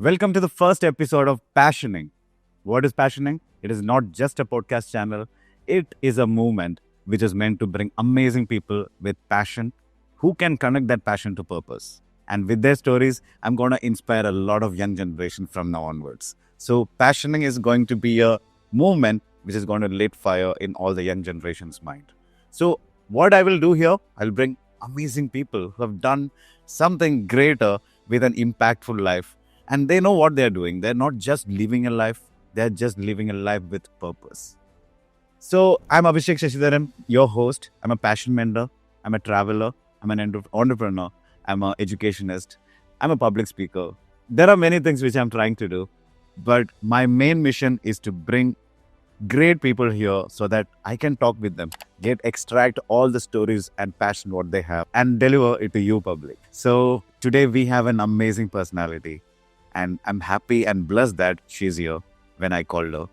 Welcome to the first episode of Passioning. What is Passioning? It is not just a podcast channel, it is a movement which is meant to bring amazing people with passion who can connect that passion to purpose. And with their stories, I'm going to inspire a lot of young generation from now onwards. So, Passioning is going to be a movement which is going to lit fire in all the young generation's mind. So, what I will do here, I'll bring amazing people who have done something greater with an impactful life. And they know what they're doing. They're not just living a life, they're just living a life with purpose. So, I'm Abhishek Shashidharan, your host. I'm a passion mentor, I'm a traveler, I'm an entrepreneur, I'm an educationist, I'm a public speaker. There are many things which I'm trying to do, but my main mission is to bring great people here so that I can talk with them, extract all the stories and passion what they have and deliver it to you public. So today we have an amazing personality and I'm happy and blessed that she's here when I called her.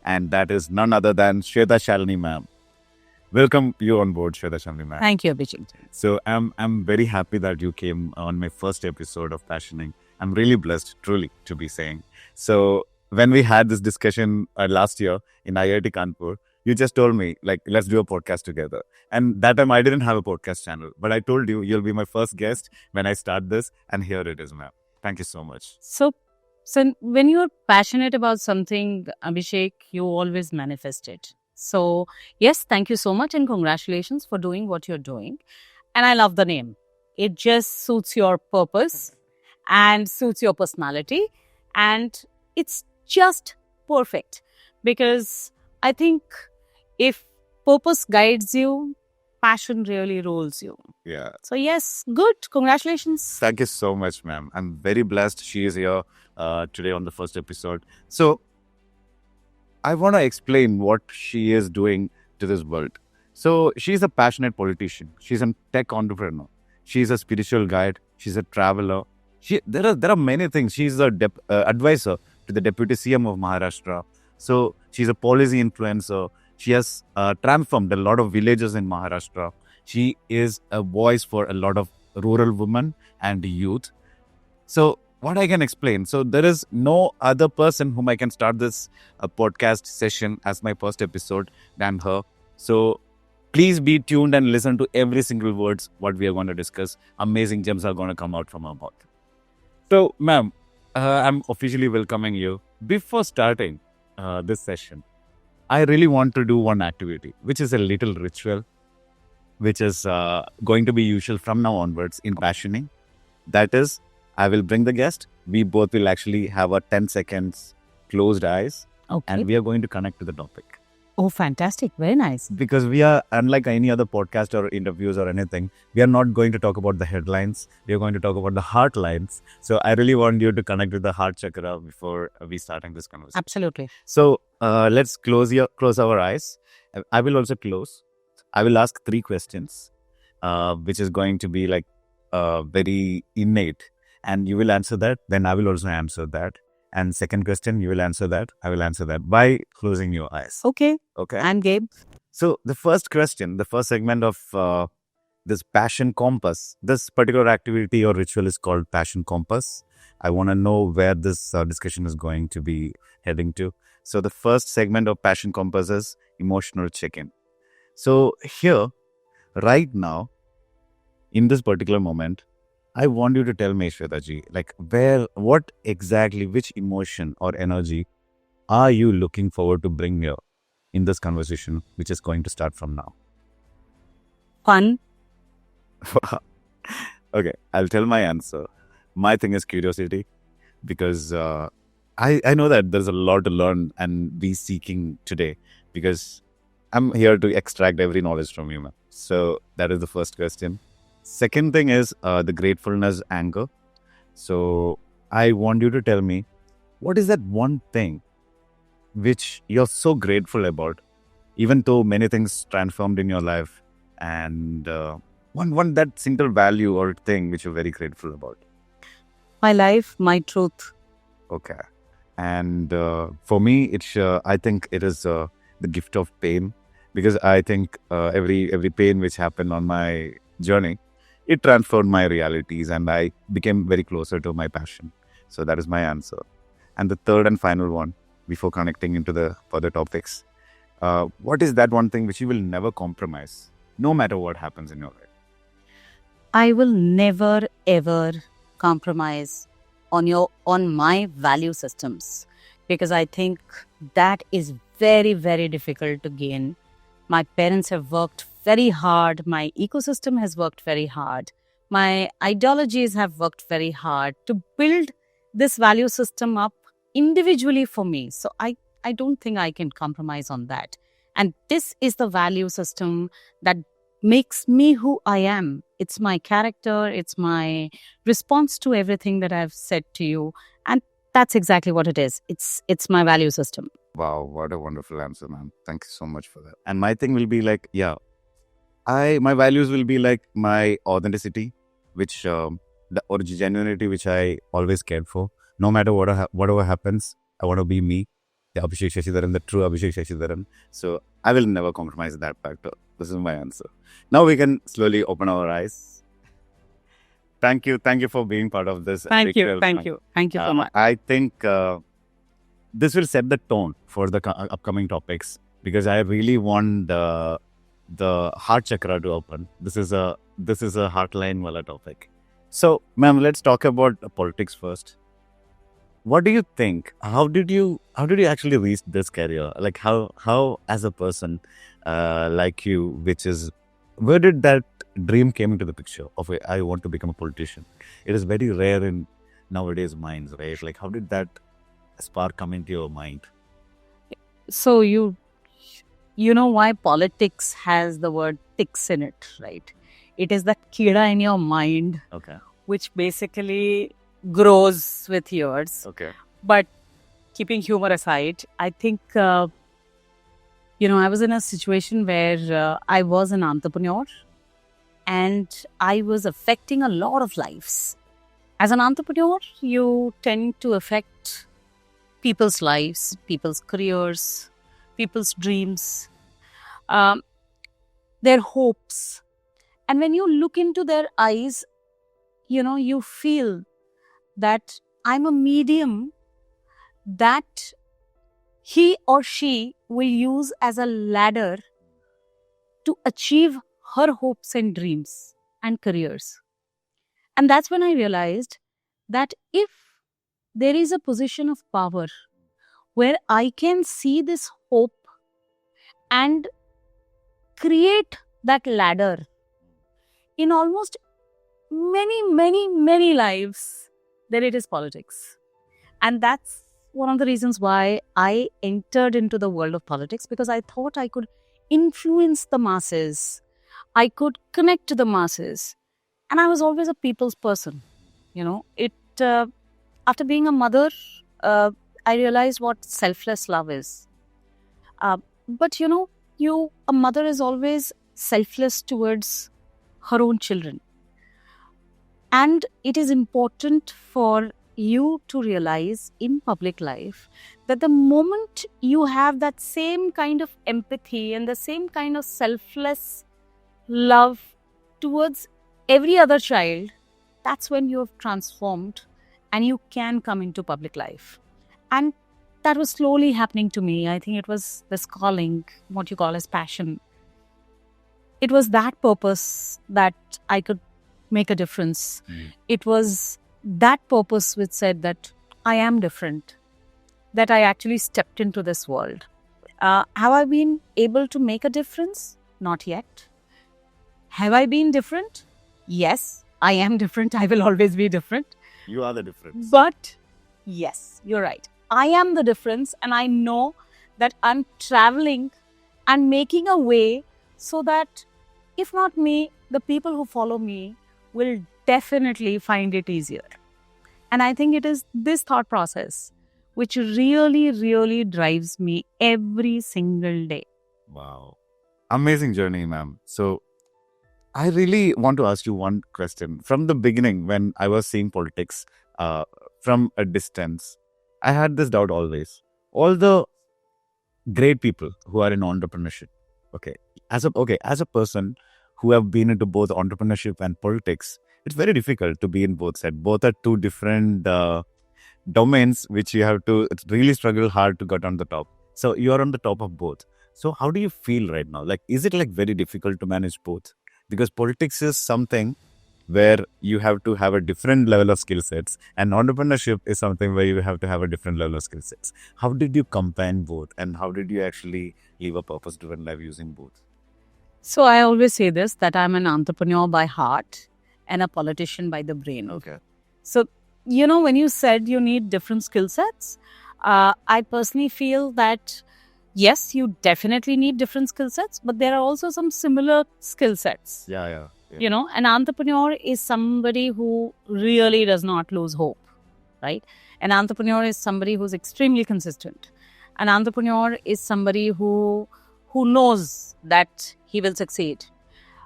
And that is none other than Shweta Shalini ma'am. Welcome you on board, Shweta Shalini ma'am. Thank you, Abhishek. So I'm very happy that you came on my first episode of Passioning. I'm really blessed, truly, to be saying. So when we had this discussion last year in IIT Kanpur, you just told me, like, let's do a podcast together. And that time I didn't have a podcast channel, but I told you, you'll be my first guest when I start this. And here it is, ma'am. Thank you so much. So when you're passionate about something, Abhishek, you always manifest it. So yes, thank you so much and congratulations for doing what you're doing. And I love the name. It just suits your purpose and suits your personality. And it's just perfect because I think if purpose guides you, passion really rules you. Yeah. So yes, good. Congratulations. Thank you so much, ma'am. I'm very blessed she is here today on the first episode. So I want to explain what she is doing to this world. So she's a passionate politician. She's a tech entrepreneur. She's a spiritual guide. She's a traveler. There are many things. She's a advisor to the Deputy CM of Maharashtra. So she's a policy influencer. She has transformed a lot of villages in Maharashtra. She is a voice for a lot of rural women and youth. So what I can explain, so there is no other person whom I can start this podcast session as my first episode than her. So please be tuned and listen to every single words what we are going to discuss. Amazing gems are going to come out from our mouth. So, ma'am, I'm officially welcoming you. Before starting this session, I really want to do one activity, which is a little ritual, which is going to be usual from now onwards in Passioning. That is, I will bring the guest. We both will actually have a 10 seconds closed eyes. Okay. And we are going to connect to the topic. Oh, fantastic. Very nice. Because we are, unlike any other podcast or interviews or anything, we are not going to talk about the headlines. We are going to talk about the heart lines. So I really want you to connect with the heart chakra before we starting this conversation. Absolutely. So let's close our eyes. I will also close. I will ask 3 questions, which is going to be like very innate. And you will answer that. Then I will also answer that. And second question, you will answer that. I will answer that by closing your eyes. Okay. Okay. I'm Gabe. So the first question, the first segment of this Passion Compass, this particular activity or ritual is called Passion Compass. I want to know where this discussion is going to be heading to. So the first segment of Passion Compass is emotional check-in. So here, right now, in this particular moment, I want you to tell me, Shweta ji, like what exactly, which emotion or energy are you looking forward to bring here in this conversation, which is going to start from now? Fun. Okay, I'll tell my answer. My thing is curiosity, because I know that there's a lot to learn and be seeking today, because I'm here to extract every knowledge from you, man. So that is the first question. Second thing is the gratefulness anchor. So I want you to tell me, what is that one thing which you're so grateful about, even though many things transformed in your life, and one that single value or thing which you're very grateful about? My life, my truth. Okay. And for me, it's I think it is the gift of pain, because I think every pain which happened on my journey, it transformed my realities and I became very closer to my passion. So that is my answer. And the third and final one, before connecting into the further topics, what is that one thing which you will never compromise, no matter what happens in your life? I will never ever compromise on my value systems, because I think that is very, very difficult to gain. My parents have worked very hard. My ecosystem has worked very hard. My ideologies have worked very hard to build this value system up individually for me. So I don't think I can compromise on that. And this is the value system that makes me who I am. It's my character, it's my response to everything that I've said to you. And that's exactly what it is. It's my value system. Wow, what a wonderful answer, ma'am. Thank you so much for that. And my thing will be like, my values will be like my authenticity, which the genuinity which I always cared for. No matter whatever happens, I want to be me, the Abhishek Shashidharan, the true Abhishek Shashidharan. So I will never compromise that factor. This is my answer. Now we can slowly open our eyes. Thank you for being part of this. Thank you so much. I think this will set the tone for the upcoming topics, because I really want the heart chakra to open. This is a heartline wala topic. So, ma'am, let's talk about politics first. What do you think? How did you actually reach this career? Like how as a person like you, where did that dream came into the picture of I want to become a politician? It is very rare in nowadays minds, right? Like, how did that spark come into your mind? So you know why politics has the word ticks in it, right? It is the kida in your mind, Okay. which basically grows with years. Okay. But keeping humor aside, I think, I was in a situation where I was an entrepreneur and I was affecting a lot of lives. As an entrepreneur, you tend to affect people's lives, people's careers, people's dreams, their hopes. And when you look into their eyes, you feel that I'm a medium that he or she will use as a ladder to achieve her hopes and dreams and careers. And that's when I realized that if there is a position of power where I can see this hope and create that ladder in almost many, many, many lives, then it is politics. And that's one of the reasons why I entered into the world of politics, because I thought I could influence the masses. I could connect to the masses. And I was always a people's person. After being a mother, I realized what selfless love is. But a mother is always selfless towards her own children. And it is important for you to realize in public life that the moment you have that same kind of empathy and the same kind of selfless love towards every other child, that's when you have transformed and you can come into public life. And that was slowly happening to me. I think it was this calling, what you call as passion. It was that purpose that I could make a difference. It was that purpose which said that I am different, that I actually stepped into this world. Have I been able to make a difference? Not yet. Have I been different? Yes, I am different. I will always be different. You are the difference. But yes, you're right. I am the difference, and I know that I'm traveling and making a way so that if not me, the people who follow me will definitely find it easier. And I think it is this thought process which really, really drives me every single day. Wow. Amazing journey, ma'am. So I really want to ask you one question. From the beginning, when I was seeing politics from a distance, I had this doubt always. All the great people who are in entrepreneurship, as a person who have been into both entrepreneurship and politics, it's very difficult to be in both sides. Both are two different domains which you have to really struggle hard to get on the top. So you are on the top of both. So how do you feel right now? Like, is it like very difficult to manage both? Because politics is something where you have to have a different level of skill sets, and entrepreneurship is something where you have to have a different level of skill sets. How did you combine both, and how did you actually live a purpose-driven life using both? So I always say this, that I'm an entrepreneur by heart and a politician by the brain. Okay. So, when you said you need different skill sets, I personally feel that yes, you definitely need different skill sets, but there are also some similar skill sets. Yeah. An entrepreneur is somebody who really does not lose hope, right? An entrepreneur is somebody who's extremely consistent. An entrepreneur is somebody who knows that he will succeed.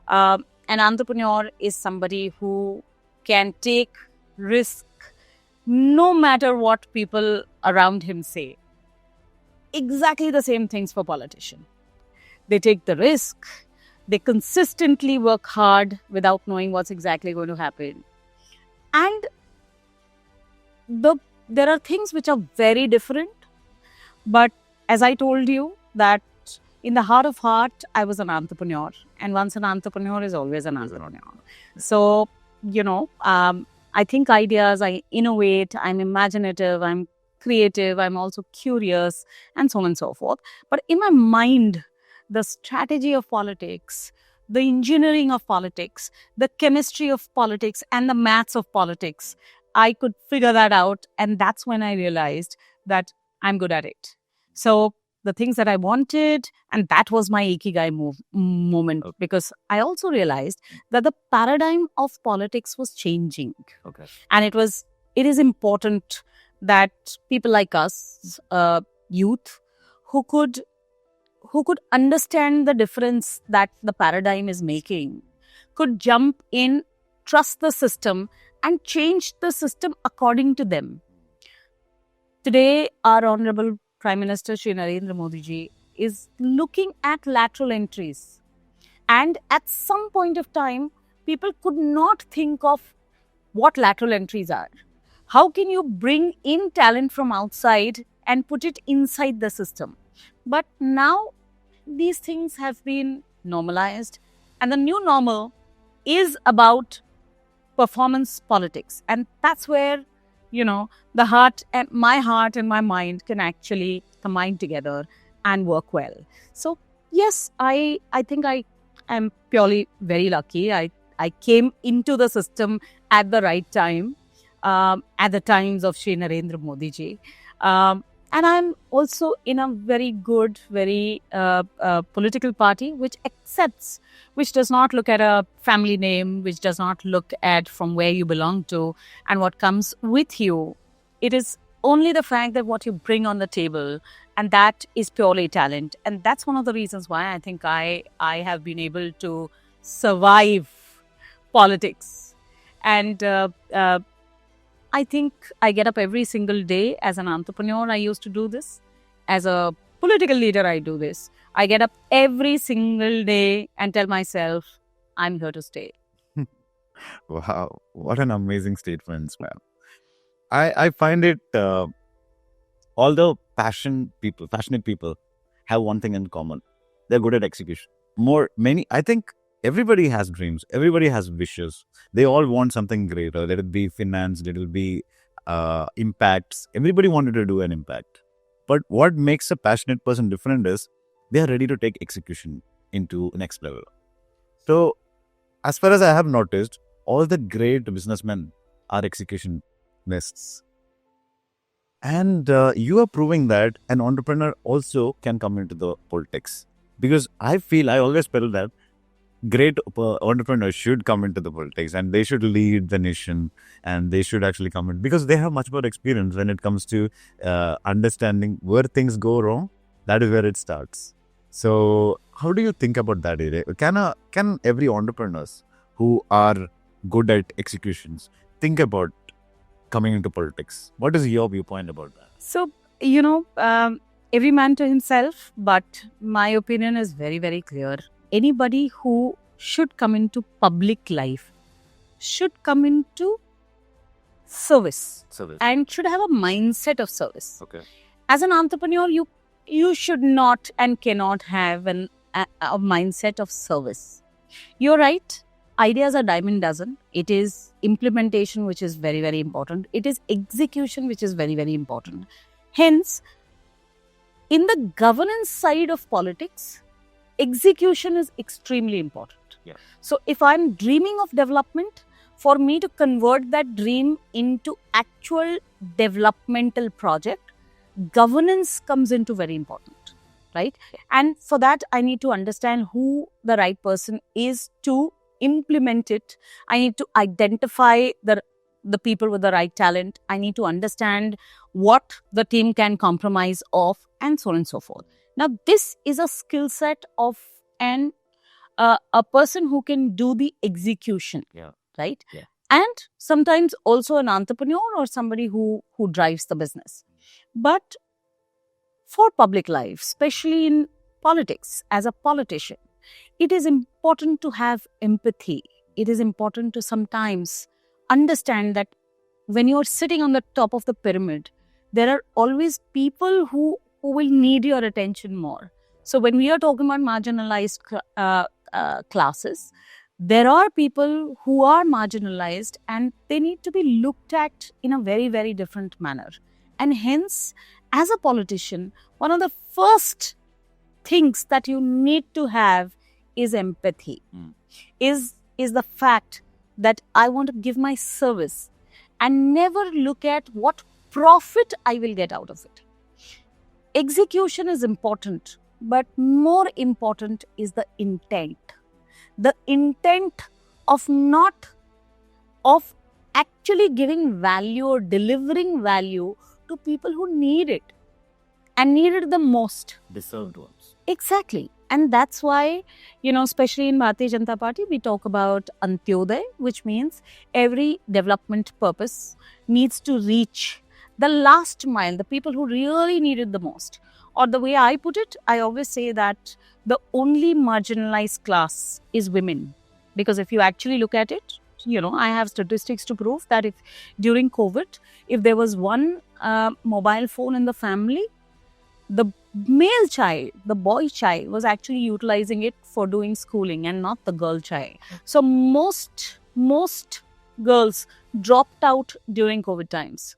An entrepreneur is somebody who can take risk no matter what people around him say. Exactly the same things for politicians. They take the risk. They consistently work hard without knowing what's exactly going to happen. And there are things which are very different. But as I told you, that in the heart of heart, I was an entrepreneur. And once an entrepreneur is always an entrepreneur. So, I think ideas, I innovate, I'm imaginative, I'm creative, I'm also curious, and so on and so forth. But in my mind, the strategy of politics, the engineering of politics, the chemistry of politics, and the maths of politics, I could figure that out. And that's when I realized that I'm good at it. So the things that I wanted, and that was my Ikigai moment, because I also realized that the paradigm of politics was changing. Okay. And it is important that people like us, youth, who could understand the difference that the paradigm is making, could jump in, trust the system, and change the system according to them. Today, our Honorable Prime Minister Shri Narendra Modi ji is looking at lateral entries. And at some point of time, people could not think of what lateral entries are. How can you bring in talent from outside and put it inside the system? But now, these things have been normalized, and the new normal is about performance politics. And that's where, the heart and my mind can actually combine together and work well. So, yes, I think I am purely very lucky. I came into the system at the right time, at the times of Shri Narendra Modi ji. And I'm also in a very good, very political party which does not look at a family name, which does not look at from where you belong to and what comes with you. It is only the fact that what you bring on the table, and that is purely talent. And that's one of the reasons why I think I have been able to survive politics. And I think I get up every single day. As an entrepreneur, I used to do this. As a political leader, I do this. I get up every single day and tell myself, I'm here to stay. Wow, what an amazing statement, man. I find it, although passionate people have one thing in common. They're good at execution. I think everybody has dreams. Everybody has wishes. They all want something greater. Let it be finance, let it be impacts. Everybody wanted to do an impact. But what makes a passionate person different is they are ready to take execution into next level. So, as far as I have noticed, all the great businessmen are executionists. And you are proving that an entrepreneur also can come into the politics. Because I always feel that great entrepreneurs should come into the politics, and they should lead the nation, and they should actually come in because they have much more experience when it comes to understanding where things go wrong. That is where it starts. So how do you think about that, Ire? Can every entrepreneurs who are good at executions think about coming into politics? What is your viewpoint about that? So, every man to himself, but my opinion is very, very clear. Anybody who should come into public life should come into service Service. and should have a mindset of service. Okay. As an entrepreneur, you should not and cannot have a mindset of service. You're right. Ideas are diamond dozen. It is implementation, which is very, very important. It is execution, which is very, very important. Hence, in the governance side of politics, execution is extremely important. Yeah. So if I'm dreaming of development, for me to convert that dream into actual developmental project, governance comes into very important, right? And for that, I need to understand who the right person is to implement it. I need to identify the people with the right talent. I need to understand what the team can compromise of, and so on and so forth. Now, this is a skill set of a person who can do the execution, Yeah. right? Yeah. And sometimes also an entrepreneur or somebody who drives the business. But for public life, especially in politics, as a politician, it is important to have empathy. It is important to sometimes understand that when you're sitting on the top of the pyramid, there are always people who will need your attention more. So when we are talking about marginalized classes, there are people who are marginalized and they need to be looked at in a very, very different manner. And hence, as a politician, one of the first things that you need to have is empathy, is the fact that I want to give my service and never look at what profit I will get out of it. Execution is important, but more important is the intent. The intent of actually giving value or delivering value to people who need it and need it the most. Deserved ones. Exactly. And that's why, especially in Bharatiya Janata Party, we talk about Antyodaya, which means every development purpose needs to reach the last mile, the people who really need it the most. Or the way I put it, I always say that the only marginalized class is women. Because if you actually look at it, I have statistics to prove that if during COVID, if there was one mobile phone in the family, the male child, the boy child, was actually utilizing it for doing schooling and not the girl child. So most girls dropped out during COVID times.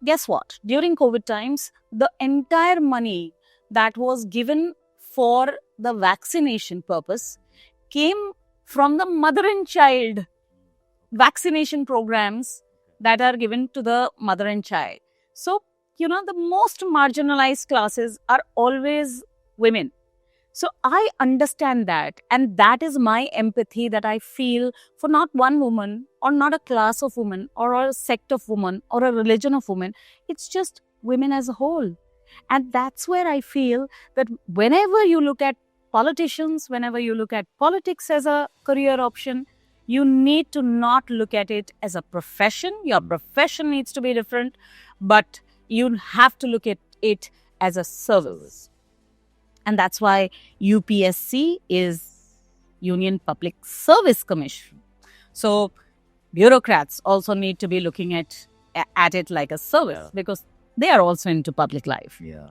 Guess what? During COVID times, the entire money that was given for the vaccination purpose came from the mother and child vaccination programs that are given to the mother and child. So, the most marginalized classes are always women. So I understand that, and that is my empathy that I feel for not one woman or not a class of women or a sect of women or a religion of women. It's just women as a whole. And that's where I feel that whenever you look at politicians, whenever you look at politics as a career option, you need to not look at it as a profession. Your profession needs to be different, but you have to look at it as a service. And that's why UPSC is Union Public Service Commission. So bureaucrats also need to be looking at it like a service because they are also into public life. Yeah.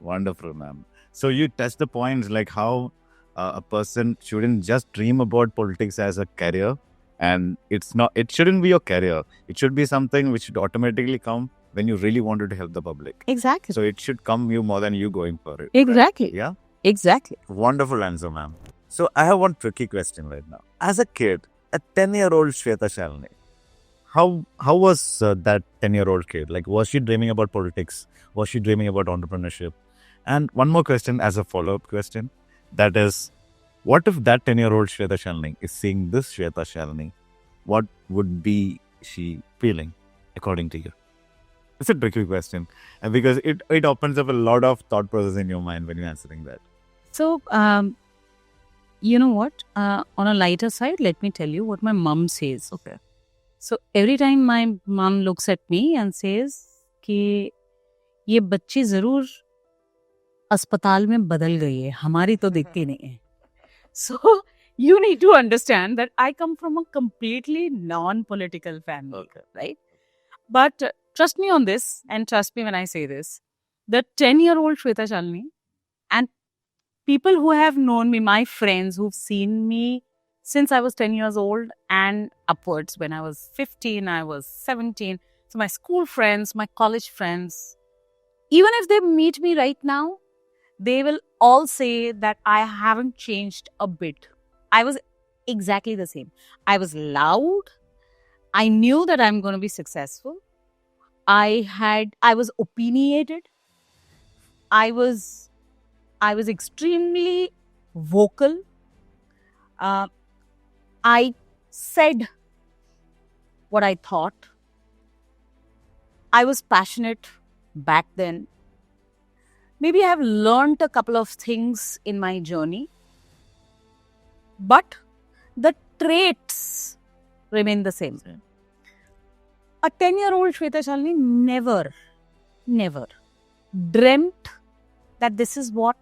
Wonderful, ma'am. So you touched the points like how a person shouldn't just dream about politics as a career, and it shouldn't be your career. It should be something which should automatically come when you really wanted to help the public. Exactly. So it should come you more than you going for it. Exactly. Right? Yeah? Exactly. Wonderful answer, ma'am. So I have one tricky question right now. As a kid, a 10-year-old Shweta Shalini, how was that 10-year-old kid? Like, was she dreaming about politics? Was she dreaming about entrepreneurship? And one more question as a follow-up question. That is, what if that 10-year-old Shweta Shalini is seeing this Shweta Shalini? What would be she feeling according to you? It's a tricky question because it opens up a lot of thought process in your mind when you're answering that. So, you know what? On a lighter side, let me tell you what my mom says. Okay. So, every time my mom looks at me and says कि ये बच्ची जरूर अस्पताल में बदल गई है, हमारी तो दिखती नहीं है. So, you need to understand that I come from a completely non-political family, right? But trust me on this, and trust me when I say this, the 10-year-old Shweta Shalini and people who have known me, my friends who've seen me since I was 10 years old and upwards, when I was 15, I was 17. So my school friends, my college friends, even if they meet me right now, they will all say that I haven't changed a bit. I was exactly the same. I was loud. I knew that I'm going to be successful. I was opinionated. I was extremely vocal. I said what I thought. I was passionate back then. Maybe I have learned a couple of things in my journey, but the traits remain the same. A 10-year-old Shweta Shalini never dreamt that this is what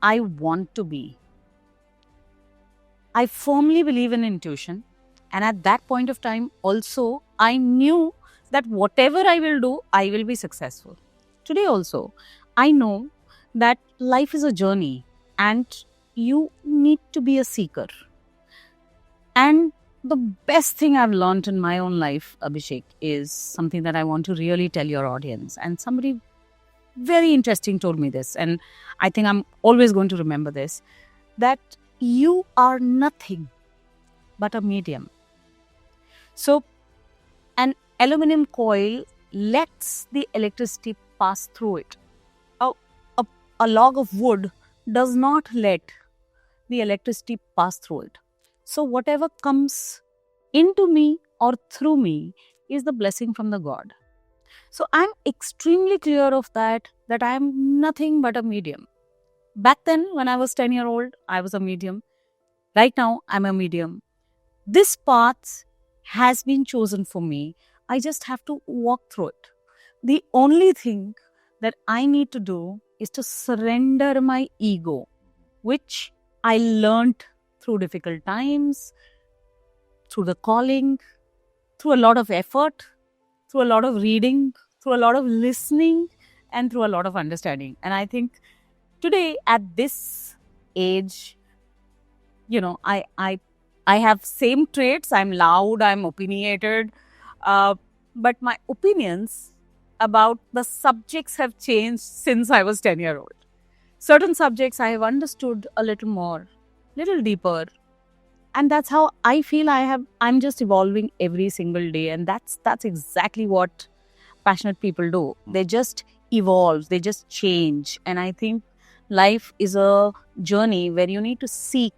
I want to be. I firmly believe in intuition. And at that point of time, also, I knew that whatever I will do, I will be successful. Today also, I know that life is a journey and you need to be a seeker. And the best thing I've learned in my own life, Abhishek, is something that I want to really tell your audience. And somebody very interesting told me this, and I think I'm always going to remember this, that you are nothing but a medium. So an aluminum coil lets the electricity pass through it. A log of wood does not let the electricity pass through it. So whatever comes into me or through me is the blessing from the God. So I'm extremely clear of that I am nothing but a medium. Back then, when I was 10-year-old, I was a medium. Right now, I'm a medium. This path has been chosen for me. I just have to walk through it. The only thing that I need to do is to surrender my ego, which I learned through difficult times, through the calling, through a lot of effort, through a lot of reading, through a lot of listening, and through a lot of understanding. And I think today at this age, I have same traits. I'm loud, I'm opinionated, but my opinions about the subjects have changed since I was 10-year-old. Certain subjects I have understood a little more, little deeper. And that's how I feel I'm just evolving every single day. And that's exactly what passionate people do. They just evolve, they just change. And I think life is a journey where you need to seek.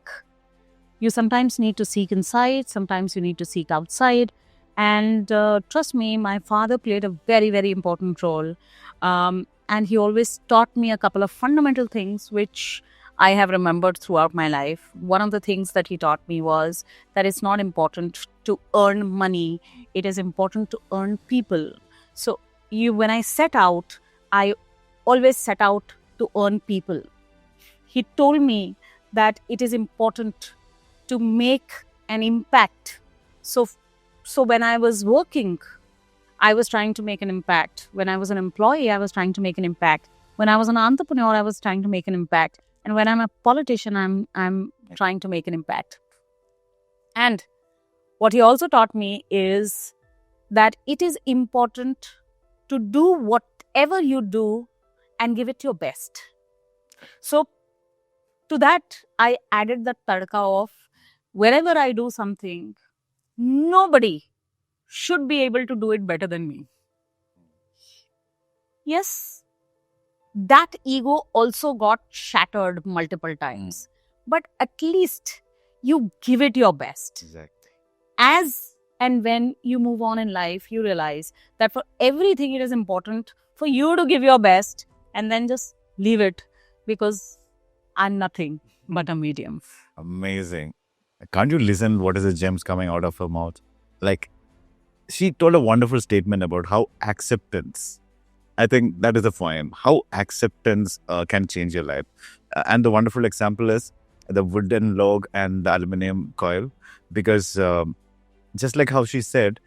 You sometimes need to seek inside, sometimes you need to seek outside. And trust me, my father played a very, very important role. And he always taught me a couple of fundamental things which I have remembered throughout my life. One of the things that he taught me was that it's not important to earn money. It is important to earn people. So when I set out, I always set out to earn people. He told me that it is important to make an impact. So when I was working, I was trying to make an impact. When I was an employee, I was trying to make an impact. When I was an entrepreneur, I was trying to make an impact. And when I'm a politician, I'm trying to make an impact. And what he also taught me is that it is important to do whatever you do and give it your best. So to that, I added the tadka of wherever I do something, nobody should be able to do it better than me. Yes, that ego also got shattered multiple times. But at least you give it your best. Exactly. As and when you move on in life, you realize that for everything, it is important for you to give your best and then just leave it, because I'm nothing but a medium. Amazing. Can't you listen what is the gems coming out of her mouth? Like, she told a wonderful statement about how acceptance, I think that is the poem, how acceptance can change your life. And the wonderful example is the wooden log and the aluminum coil, because just like how she said,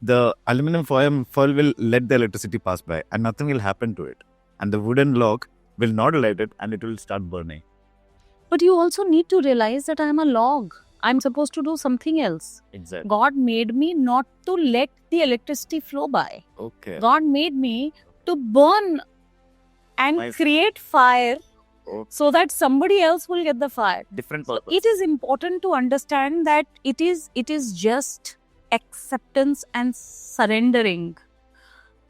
the aluminum foil will let the electricity pass by and nothing will happen to it. And the wooden log will not let it and it will start burning. But you also need to realize that I am a log. I'm supposed to do something else. Exactly. God made me not to let the electricity flow by. Okay. God made me to burn and Nice. create fire Okay. so that somebody else will get the fire. Different So purpose. it is important to understand that it is just acceptance and surrendering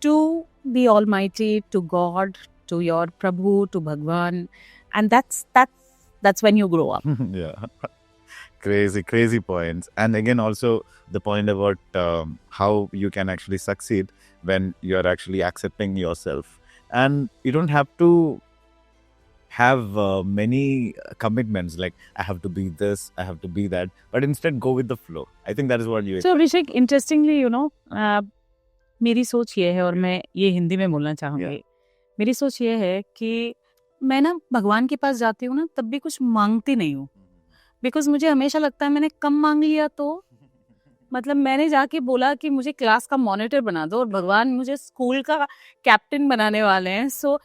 to the Almighty, to God, to your Prabhu, to Bhagwan, and that's when you grow up. Yeah. Crazy points. And again, also the point about how you can actually succeed when you're actually accepting yourself. And you don't have to have many commitments like I have to be this, I have to be that, but instead go with the flow. I think that is what you. So Abhishek, interestingly, मेरी सोच ये है और मैं ये हिंदी में बोलना चाहूँगी. Yeah. मेरी सोच ये है कि मैं ना भगवान के पास जाती हूँ ना तब भी कुछ मांगती नहीं हूँ. बिकॉज मुझे हमेशा लगता है मैंने कम मांग लिया तो मतलब मैंने जाके बोला कि मुझे क्लास का मॉनिटर बना दो और भगवान मुझे स्कूल का कैप्टन बनाने वाले हैं. सो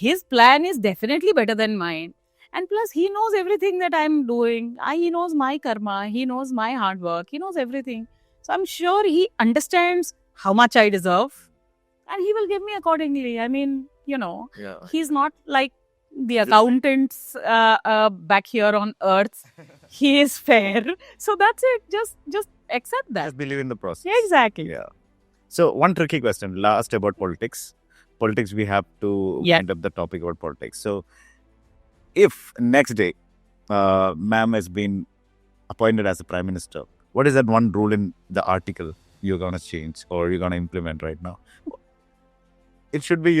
his plan is definitely better than mine. And plus, he knows everything that I'm doing. He knows my karma. He knows my hard work. He knows everything. So I'm sure he understands how much I deserve. And he will give me accordingly. I mean, Yeah. he's not like the accountants back here on earth. He is fair. So that's it. Just accept that. Just believe in the process. Yeah, exactly. Yeah. So one tricky question, last about politics. Politics, we have to end up the topic about politics. So if next day, ma'am has been appointed as the Prime Minister, what is that one rule in the article you're going to change or you're going to implement right now? It should be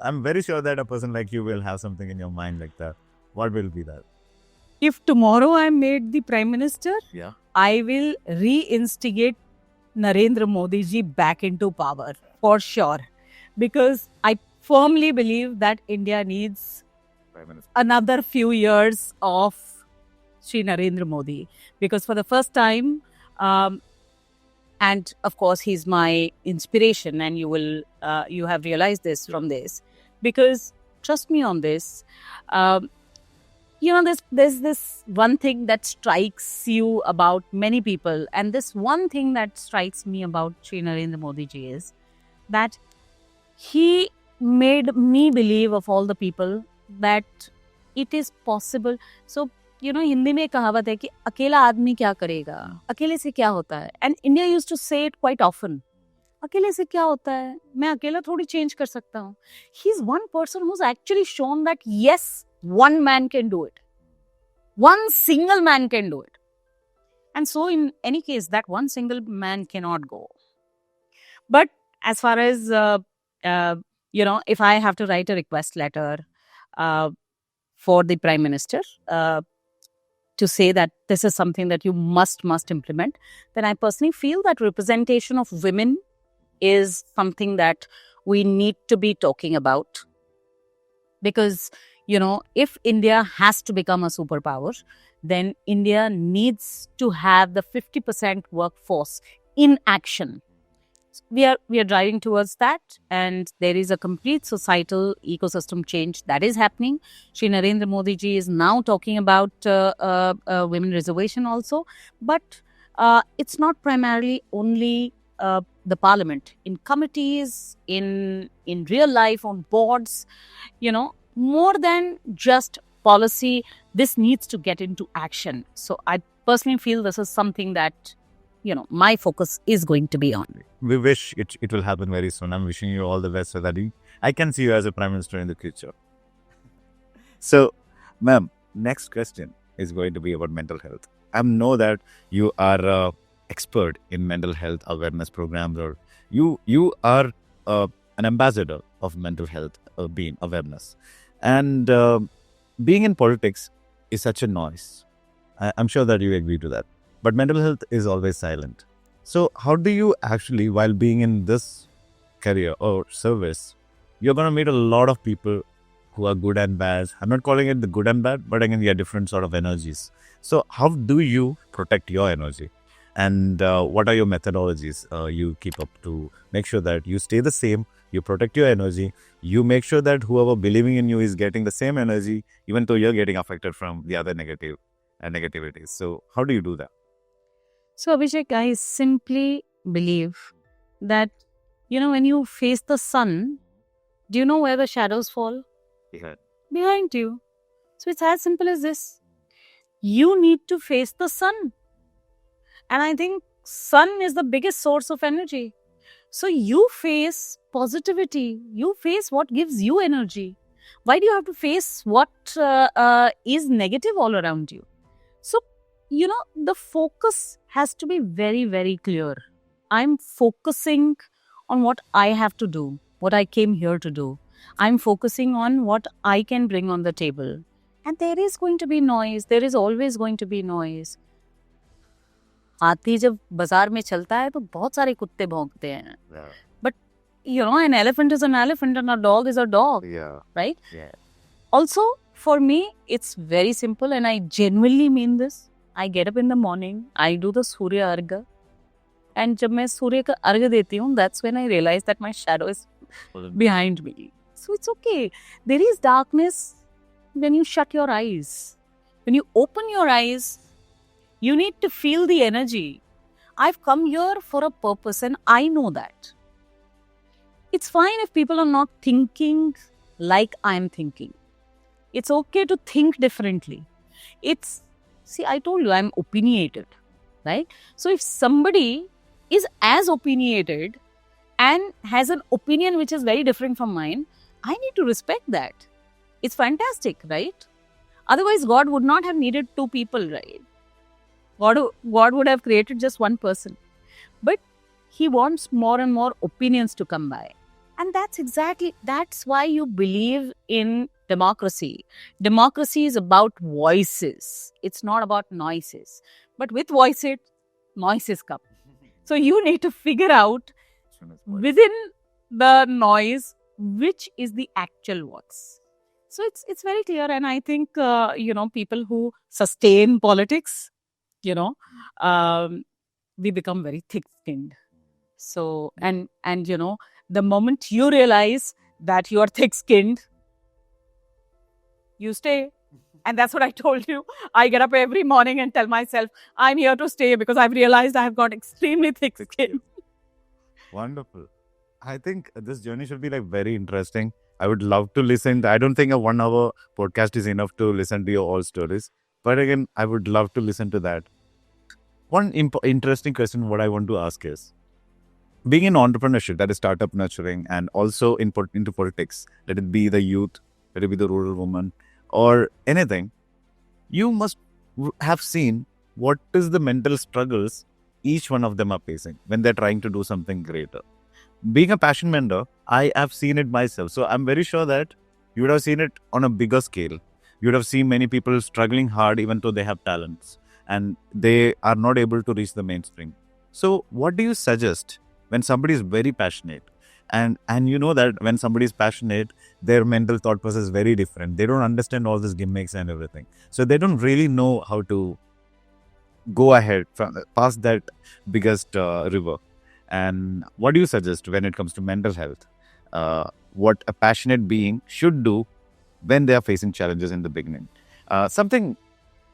I'm very sure that a person like you will have something in your mind like that. What will be that? If tomorrow I'm made the Prime Minister, Yeah. I will reinstigate Narendra Modi ji back into power for sure. Because I firmly believe that India needs another few years of Shri Narendra Modi. Because for the first time, and of course he's my inspiration, and you have realized this from this. Because trust me on this, there's this one thing that strikes you about many people, and this one thing that strikes me about Shri Narendra Modi ji is that he made me believe of all the people that it is possible. So, Hindi में कहावत है कि अकेला आदमी क्या करेगा, अकेले से क्या होता है. And India used to say it quite often. अकेले से क्या होता है, मैं अकेला थोड़ी change कर सकता हूँ. He's one person who's actually shown that yes, one man can do it. One single man can do it. And so in any case, that one single man cannot go. But as far as if I have to write a request letter for the Prime Minister to say that this is something that you must implement, then I personally feel that representation of women is something that we need to be talking about. Because, if India has to become a superpower, then India needs to have the 50% workforce in action. We are driving towards that, and there is a complete societal ecosystem change that is happening. Shri Narendra Modi ji is now talking about women reservation also, but it's not primarily only the parliament. In committees, in real life, on boards, more than just policy, this needs to get into action. So I personally feel this is something that my focus is going to be on. We wish it will happen very soon. I'm wishing you all the best so that I can see you as a Prime Minister in the future. So, ma'am, next question is going to be about mental health. I know that you are an expert in mental health awareness programs, or you are an ambassador of mental health being awareness. And being in politics is such a noise. I'm sure that you agree to that. But mental health is always silent. So how do you actually, while being in this career or service, you're going to meet a lot of people who are good and bad. I'm not calling it the good and bad, but again, different sort of energies. So how do you protect your energy? And what are your methodologies you keep up to make sure that you stay the same, you protect your energy, you make sure that whoever believing in you is getting the same energy, even though you're getting affected from the other negative negativities. So how do you do that? So, Abhishek, I simply believe that, when you face the sun, do you know where the shadows fall? Yeah. Behind you. So, it's as simple as this. You need to face the sun. And I think sun is the biggest source of energy. So, you face positivity. You face what gives you energy. Why do you have to face what is negative all around you? So, the focus has to be very, very clear. I'm focusing on what I have to do, what I came here to do. I'm focusing on what I can bring on the table. And there is going to be noise. There is always going to be noise. हाथी जब बाजार में चलता है तो बहुत सारे कुत्ते भौंकते हैं. But, an elephant is an elephant and a dog is a dog. Yeah. Right? Yeah. Also, for me, it's very simple and I genuinely mean this. I get up in the morning, I do the Surya Arga. And जब मैं सूर्य का अर्घ देती हूँ, that's when I realize that my shadow is behind me. So it's okay. There is darkness when you shut your eyes. When you open your eyes, you need to feel the energy. I've come here for a purpose and I know that. It's fine if people are not thinking like I'm thinking. It's okay to think differently. I told you I'm opinionated, right? So if somebody is as opinionated and has an opinion which is very different from mine, I need to respect that. It's fantastic, right? Otherwise, God would not have needed two people, right? God would have created just one person. But He wants more and more opinions to come by. And that's why you believe in democracy. Democracy is about voices. It's not about noises. But with voices, noises come. So you need to figure out within the noise which is the actual voice. So it's very clear. And I think, people who sustain politics, we become very thick-skinned. So, and the moment you realize that you are thick-skinned, you stay. And that's what I told you. I get up every morning and tell myself, I'm here to stay because I've realized I have got extremely thick skin. Wonderful. I think this journey should be very interesting. I would love to listen. I don't think a 1 hour podcast is enough to listen to your all stories. But again, I would love to listen to that. One interesting question what I want to ask is, being in entrepreneurship, that is startup nurturing, and also into politics, let it be the youth, let it be the rural woman, or anything, you must have seen what is the mental struggles each one of them are facing when they're trying to do something greater. Being a passion mentor, I have seen it myself. So I'm very sure that you would have seen it on a bigger scale. You would have seen many people struggling hard even though they have talents and they are not able to reach the mainstream. So what do you suggest when somebody is very passionate? And you know that when somebody is passionate, their mental thought process is very different. They don't understand all these gimmicks and everything. So they don't really know how to go ahead past that biggest river. And what do you suggest when it comes to mental health? What a passionate being should do when they are facing challenges in the beginning? Something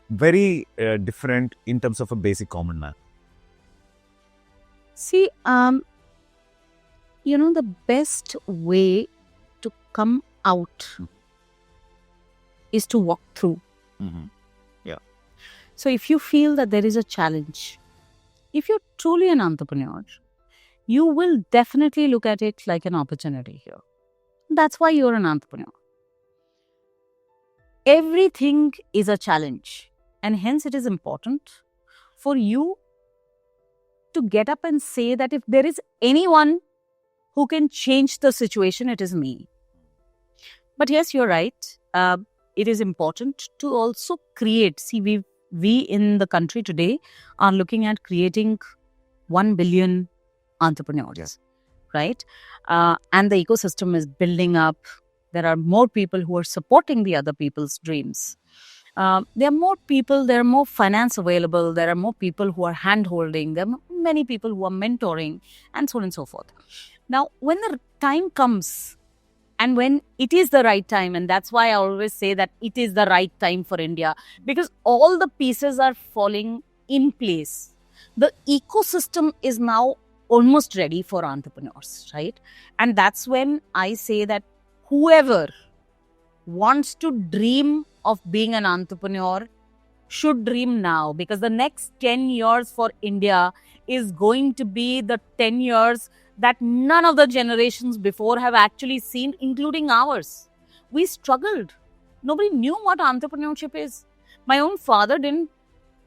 very different in terms of a basic common man. See, the best way to come out is to walk through. Mm-hmm. Yeah. So if you feel that there is a challenge, if you're truly an entrepreneur, you will definitely look at it like an opportunity here. That's why you're an entrepreneur. Everything is a challenge, and hence it is important for you to get up and say that if there is anyone who can change the situation, it is me. But yes, you're right. It is important to also create. See, we in the country today are looking at creating 1 billion entrepreneurs, right? And the ecosystem is building up. There are more people who are supporting the other people's dreams. there are more people, there are more finance available, there are more people who are hand holding, there are many people who are mentoring, and so on and so forth. Now, when the time comes and when it is the right time, and that's why I always say that it is the right time for India, because all the pieces are falling in place. The ecosystem is now almost ready for entrepreneurs, right? And that's when I say that whoever wants to dream of being an entrepreneur should dream now, because the next 10 years for India is going to be the 10 years that none of the generations before have actually seen, including ours. We struggled. Nobody knew what entrepreneurship is. My own father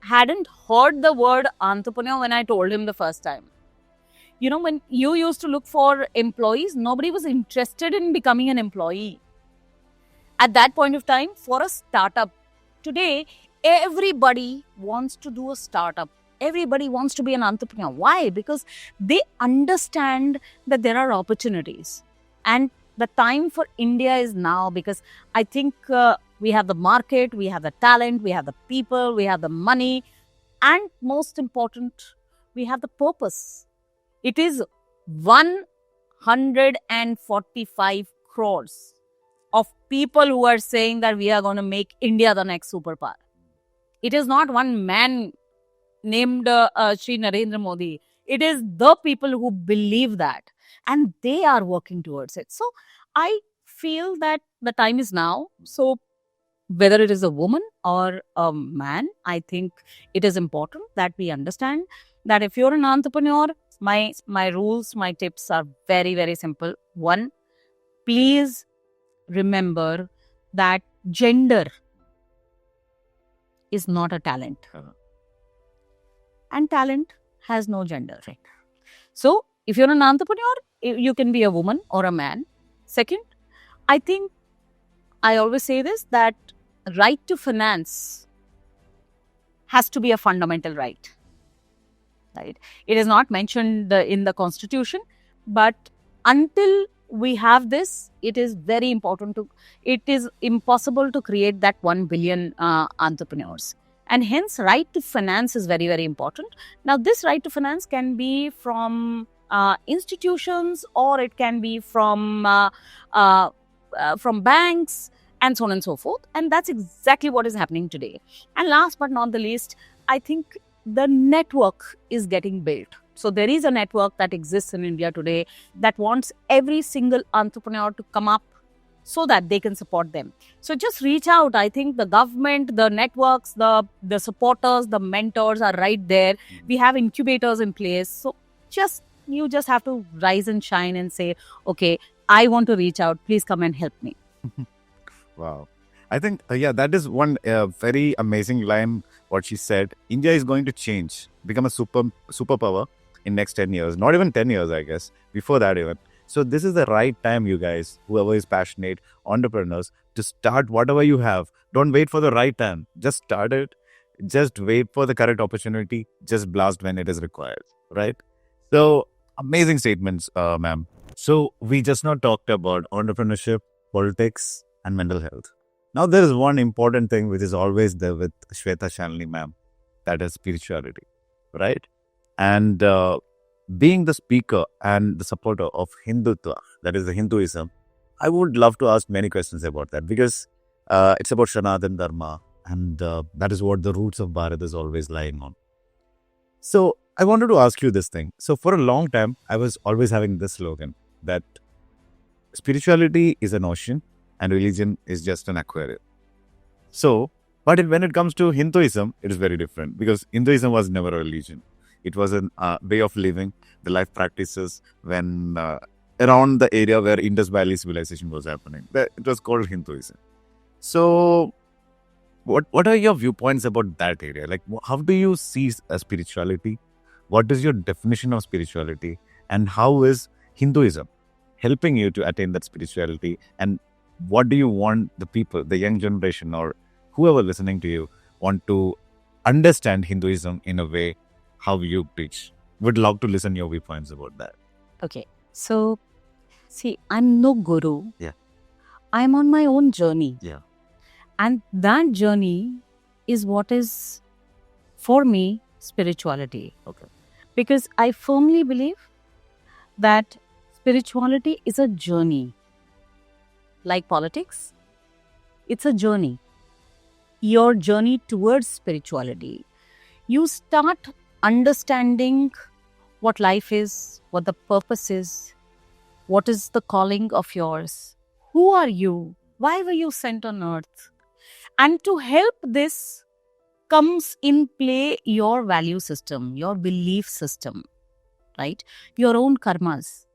hadn't heard the word entrepreneur when I told him the first time. You know, when you used to look for employees, nobody was interested in becoming an employee. At that point of time, for a startup, today, everybody wants to do a startup. Everybody wants to be an entrepreneur. Why? Because they understand that there are opportunities. And the time for India is now, because I think we have the market, we have the talent, we have the people, we have the money, and most important, we have the purpose. It is 145 crores of people who are saying that we are going to make India the next superpower. It is not one man named Shri Narendra Modi. It is the people who believe that, and they are working towards it. So I feel that the time is now. So whether it is a woman or a man, I think it is important that we understand that if you're an entrepreneur, my rules, my tips are very, very simple. One, please remember that gender is not a talent. And talent has no gender. Right. So, if you're an entrepreneur, you can be a woman or a man. Second, I think I always say this, that right to finance has to be a fundamental right. Right? It is not mentioned in the constitution, but until we have this, it is very important it is impossible to create that 1 billion entrepreneurs. And hence, right to finance is very, very important. Now, this right to finance can be from institutions, or it can be from banks, and so on and so forth. And that's exactly what is happening today. And last but not the least, I think the network is getting built. So there is a network that exists in India today that wants every single entrepreneur to come up so that they can support them. So just reach out. I think the government, the networks, the supporters, the mentors are right there. We have incubators in place. So you just have to rise and shine and say, okay, I want to reach out. Please come and help me. Wow. I think, that is one very amazing line, what she said. India is going to change, become a superpower in next 10 years. Not even 10 years, I guess. Before that even. So this is the right time, you guys, whoever is passionate, entrepreneurs, to start whatever you have. Don't wait for the right time. Just start it. Just wait for the correct opportunity. Just blast when it is required, right? So amazing statements, ma'am. So we just now talked about entrepreneurship, politics, and mental health. Now there is one important thing which is always there with Shweta Shanley, ma'am. That is spirituality, right? And being the speaker and the supporter of Hindutva, that is the Hinduism, I would love to ask many questions about that, because it's about Sanatana Dharma, and that is what the roots of Bharat is always lying on. So I wanted to ask you this thing. So for a long time, I was always having this slogan that spirituality is an ocean and religion is just an aquarium. So, but when it comes to Hinduism, it is very different, because Hinduism was never a religion. It was a way of living, the life practices when around the area where Indus Valley civilization was happening. It was called Hinduism. So, what are your viewpoints about that area? Like, how do you see spirituality? What is your definition of spirituality? And how is Hinduism helping you to attain that spirituality? And what do you want the people, the young generation, or whoever listening to you, want to understand Hinduism in a way how you teach? Would love to listen your viewpoints about that. Okay. So, see, I'm no guru. Yeah. I'm on my own journey. Yeah. And that journey is what is, for me, spirituality. Okay. Because I firmly believe that spirituality is a journey. Like politics, it's a journey. Your journey towards spirituality. You start understanding what life is, what the purpose is, what is the calling of yours, who are you, why were you sent on earth. And to help this comes in play your value system, your belief system, right? Your own karmas.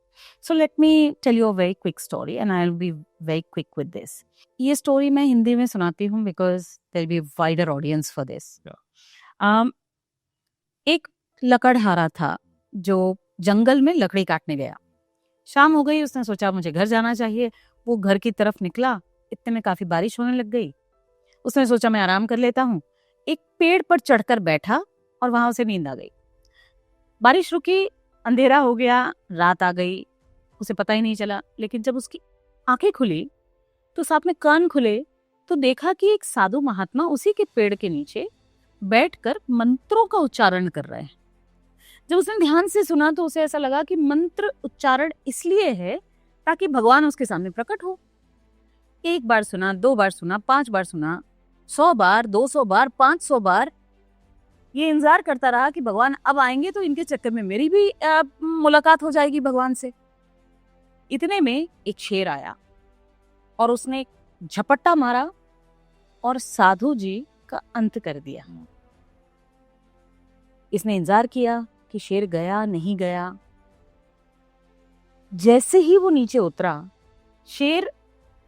So let me tell you a very quick story and I'll be very quick with this. ये story मैं हिंदी में सुनाती हूँ because there'll be a wider audience for this. एक लकड़हारा था जो जंगल में लकड़ी काटने गया. शाम हो गई, उसने सोचा मुझे घर जाना चाहिए. वो घर की तरफ निकला, इतने में काफी बारिश होने लग गई. उसने सोचा मैं आराम कर लेता हूँ. एक पेड़ पर चढ़कर बैठा और वहां उसे नींद आ गई. बारिश रुकी, अंधेरा हो गया, रात आ गई, उसे पता ही नहीं चला. लेकिन जब उसकी आंखें खुली तो साथ में कान खुले तो देखा कि एक साधु महात्मा उसी के पेड़ के नीचे बैठकर मंत्रों का उच्चारण कर रहे हैं. जब उसने ध्यान से सुना तो उसे ऐसा लगा कि मंत्र उच्चारण इसलिए है ताकि भगवान उसके सामने प्रकट हो. 1 बार सुना, 2 बार सुना, 5 बार सुना, 100 बार, 200 बार, 500 बार ये इंतजार करता रहा कि भगवान अब आएंगे तो इनके चक्कर में मेरी भी मुलाकात हो जाएगी भगवान से. इतने में एक शेर आया और उसने एक झपट्टा मारा और साधु जी का अंत कर दिया. इसने इंतजार किया कि शेर गया नहीं गया. जैसे ही वो नीचे उतरा, शेर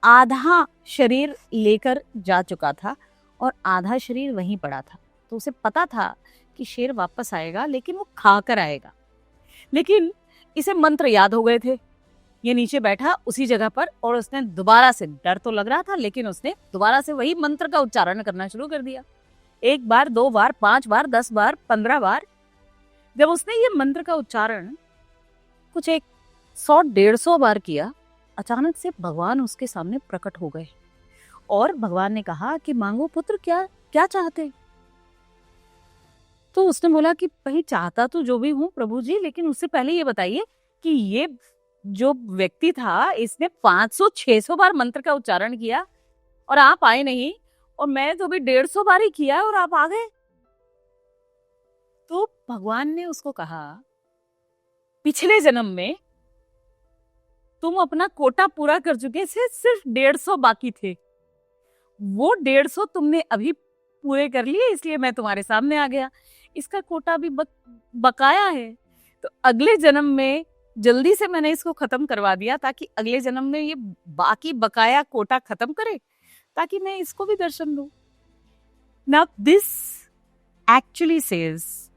आधा शरीर लेकर जा चुका था और आधा शरीर वहीं पड़ा था. तो उसे पता था कि शेर वापस आएगा लेकिन वो खाकर आएगा. लेकिन इसे मंत्र याद हो गए थे. ये नीचे बैठा उसी जगह पर और उसने दोबारा से, डर तो लग रहा था लेकिन उसने दोबारा से वही मंत्र का उच्चारण करना शुरू कर दिया. 1 बार, 2 बार, 5 बार, 10 बार, 15 बार. जब उसने ये मंत्र का उच्चारण कुछ 100-150 बार किया, अचानक से भगवान उसके सामने प्रकट हो गए और भगवान ने कहा कि मांगो पुत्र, क्या क्या चाहते. तो उसने बोला कि भाई चाहता तो जो भी हूँ प्रभु जी, लेकिन उससे पहले ये बताइए कि ये जो व्यक्ति था इसने 500-600 बार मंत्र का उच्चारण किया और आप आए नहीं, और मैं तो भी 150 बार ही किया और आप आ गए. तो भगवान ने उसको कहा, पिछले जन्म में तुम अपना कोटा पूरा कर चुके थे, सिर्फ 150 बाकी थे. वो 150 तुमने अभी पूरे कर लिए, इसलिए मैं तुम्हारे सामने आ गया. इसका कोटा भी बकाया है, तो अगले जन्म में जल्दी से मैंने इसको खत्म करवा दिया ताकि अगले जन्म में ये बाकी बकाया कोटा खत्म करे ताकि मैं इसको भी दर्शन दूं. Now this actually says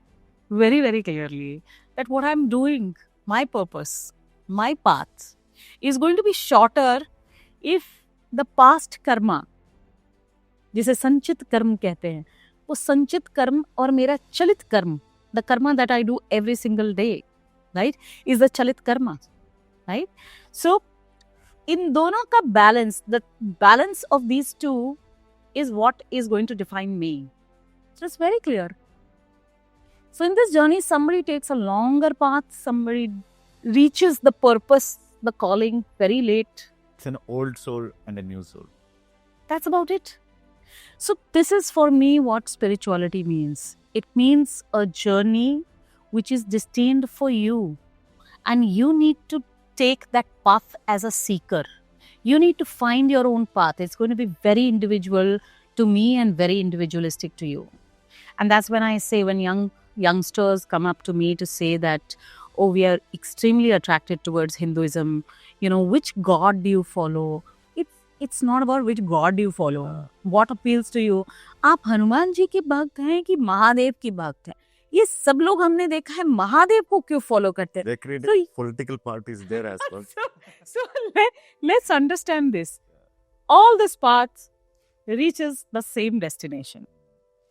very, very clearly that what I'm doing, my purpose, my path is going to be shorter if the past karma, जिसे संचित कर्म कहते हैं, वो संचित कर्म और मेरा चलित कर्म, the karma that I do every single day, right, is the chalit karma, right? So in दोनों का balance, the balance of these two is what is going to define me. So it's very clear. So in this journey, somebody takes a longer path, somebody reaches the purpose, the calling very late. It's an old soul and a new soul. That's about it. So this is for me what spirituality means. It means a journey which is destined for you, and you need to take that path as a seeker. You need to find your own path. It's going to be very individual to me and very individualistic to you. And that's when I say, when youngsters come up to me to say that, oh, we are extremely attracted towards Hinduism, which God do you follow? It's not about which God do you follow. What appeals to you? आप हनुमान जी के भक्त हैं कि महादेव की भक्त हैं? ये सब लोग हमने देखा है महादेव को क्यों फॉलो करते हैं. They created political parties there as well. So let's understand this. All this path reaches the same destination.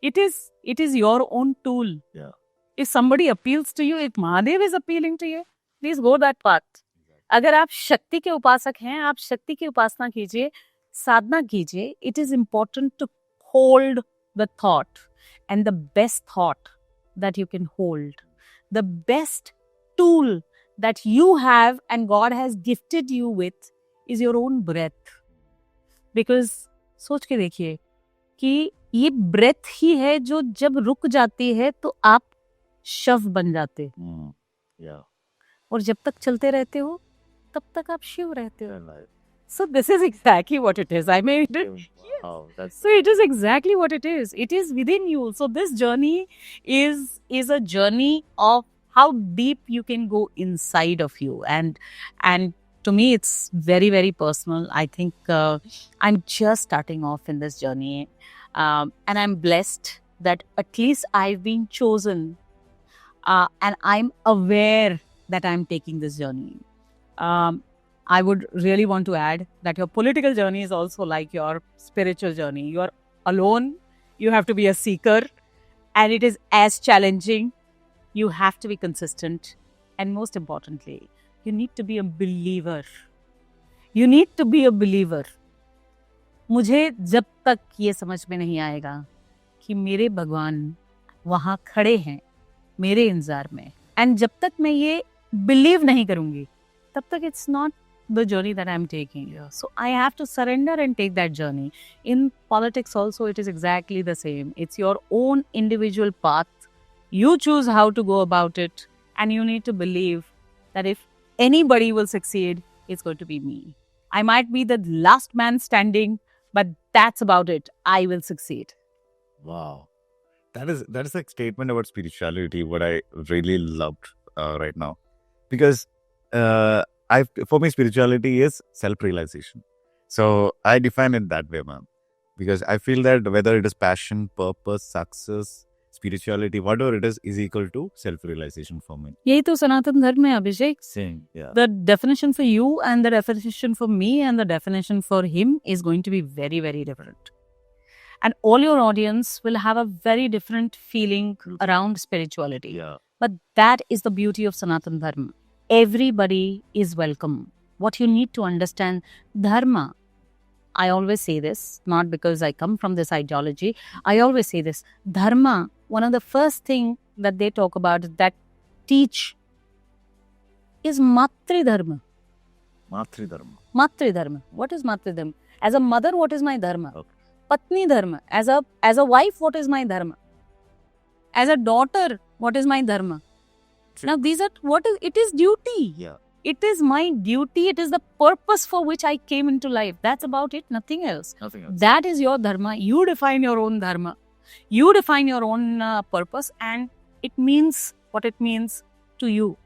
It is your own tool. Yeah. If somebody appeals to you, if Mahadev is appealing to you, please go that path. अगर आप शक्ति के उपासक हैं, आप शक्ति की उपासना कीजिए. साधना कीजिए. It is important to hold the thought, and the best thought that you can hold, the best tool that you have and God has gifted you with is your own breath. Because सोच के देखिए कि ये breath ही है जो जब रुक जाती है तो आप शव बन जाते, Yeah. और जब तक चलते रहते हो तब तक आप शिव रहते हो. So this is exactly what it is. I mean, Wow, so it is exactly what it is. It is within you. So this journey is a journey of how deep you can go inside of you, and to me it's very, very personal. I think I'm just starting off in this journey, and I'm blessed that at least I've been chosen, and I'm aware that I'm taking this journey. I would really want to add that your political journey is also like your spiritual journey. You are alone, you have to be a seeker, and it is as challenging. You have to be consistent, and most importantly, you need to be a believer. You need to be a believer. मुझे जब तक ये समझ में नहीं आएगा कि मेरे भगवान वहाँ खड़े हैं मेरे इंतजार में, एंड जब तक मैं ये बिलीव नहीं करूँगी, तब तक it's not the journey that I'm taking here. So I have to surrender and take that journey. In politics also, it is exactly the same. It's your own individual path. You choose how to go about it, and you need to believe that if anybody will succeed, it's going to be me. I might be the last man standing, but that's about it. I will succeed. Wow. That is a statement about spirituality, what I really loved right now. Because for me, spirituality is self-realization. So I define it that way, ma'am. Because I feel that whether it is passion, purpose, success, spirituality, whatever it is equal to self-realization for me. यही तो सनातन धर्म है, अभिषेक. Same, yeah. The definition for you and the definition for me and the definition for him is going to be very, very different. And all your audience will have a very different feeling around spirituality. Yeah. But that is the beauty of Sanatan Dharma. Everybody is welcome. What you need to understand, Dharma, I always say this, not because I come from this ideology, I always say this, Dharma, one of the first thing that they talk about, that teach, is Matri Dharma. Matri Dharma. Matri Dharma. What is Matri Dharma? As a mother, what is my Dharma? Okay. Patni Dharma. As a wife, what is my Dharma? As a daughter, what is my Dharma? Now these are, it is duty. Yeah. It is my duty. It is the purpose for which I came into life. That's about it. Nothing else. Nothing else. That is your Dharma. You define your own Dharma. You define your own purpose, and it means what it means to you.